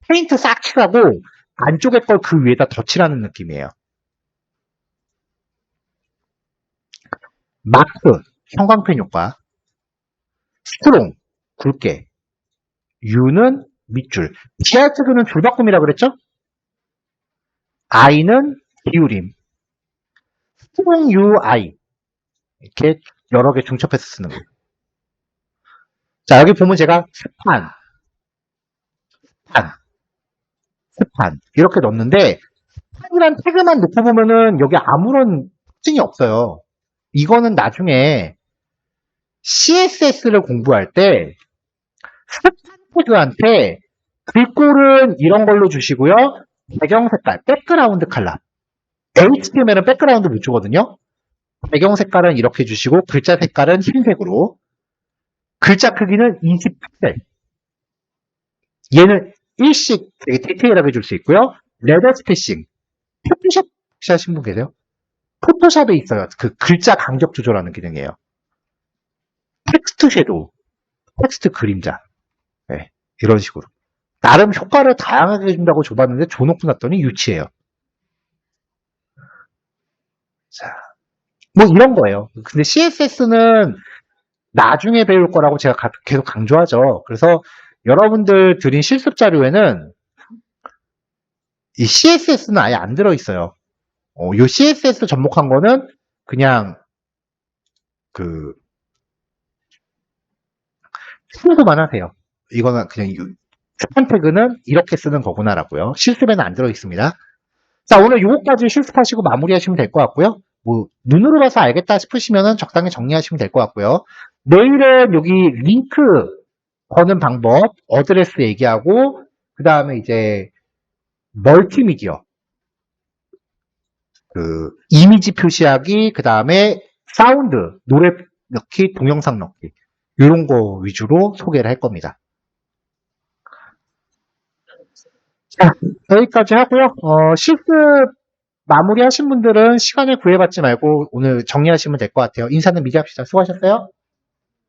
페인트 싹 칠하고 안쪽에 걸 그 위에다 덧칠하는 느낌이에요. 마크, 형광펜 효과. 스트롱, 굵게. U는 밑줄. 지하철은 줄바꿈이라고 그랬죠? I는 기울임. 스트롱 UI. 이렇게 여러 개 중첩해서 쓰는 거예요. 자, 여기 보면 제가 스판 이렇게 넣었는데 스판이란 태그만 놓고 보면은 여기 아무런 특징이 없어요. 이거는 나중에 CSS를 공부할 때 스판 태그한테 글꼴은 이런 걸로 주시고요. 배경 색깔, 백그라운드 컬러. HTML은 백그라운드 못 주거든요. 배경 색깔은 이렇게 주시고 글자 색깔은 흰색으로. 글자 크기는 20픽셀. 얘는 일씩 되게 디테일하게 줄 수 있고요. 레더 스페이싱. 포토샵 혹시 하신 분 계세요? 포토샵에 있어요. 그 글자 간격 조절하는 기능이에요. 텍스트 섀도우. 텍스트 그림자. 네, 이런 식으로. 나름 효과를 다양하게 준다고 줘봤는데 줘놓고 났더니 유치해요. 자, 뭐 이런 거예요. 근데 CSS는 나중에 배울 거라고 제가 계속 강조하죠. 그래서 여러분들 드린 실습 자료에는 이 CSS는 아예 안 들어있어요. 요 CSS 접목한 거는 그냥 그 참고만 하세요. 이거는 그냥 스판 태그는 이렇게 쓰는 거구나라고요. 실습에는 안 들어있습니다. 자, 오늘 요거까지 실습하시고 마무리하시면 될 것 같고요. 뭐 눈으로 봐서 알겠다 싶으시면은 적당히 정리하시면 될 것 같고요. 내일은 여기 링크 거는 방법, 어드레스 얘기하고 그 다음에 이제 멀티미디어, 그 이미지 표시하기, 그 다음에 사운드, 노래 넣기, 동영상 넣기 이런 거 위주로 소개를 할 겁니다. 자, 여기까지 하고요. 실습 마무리하신 분들은 시간을 구애받지 말고 오늘 정리하시면 될 것 같아요. 인사는 미리 합시다. 수고하셨어요.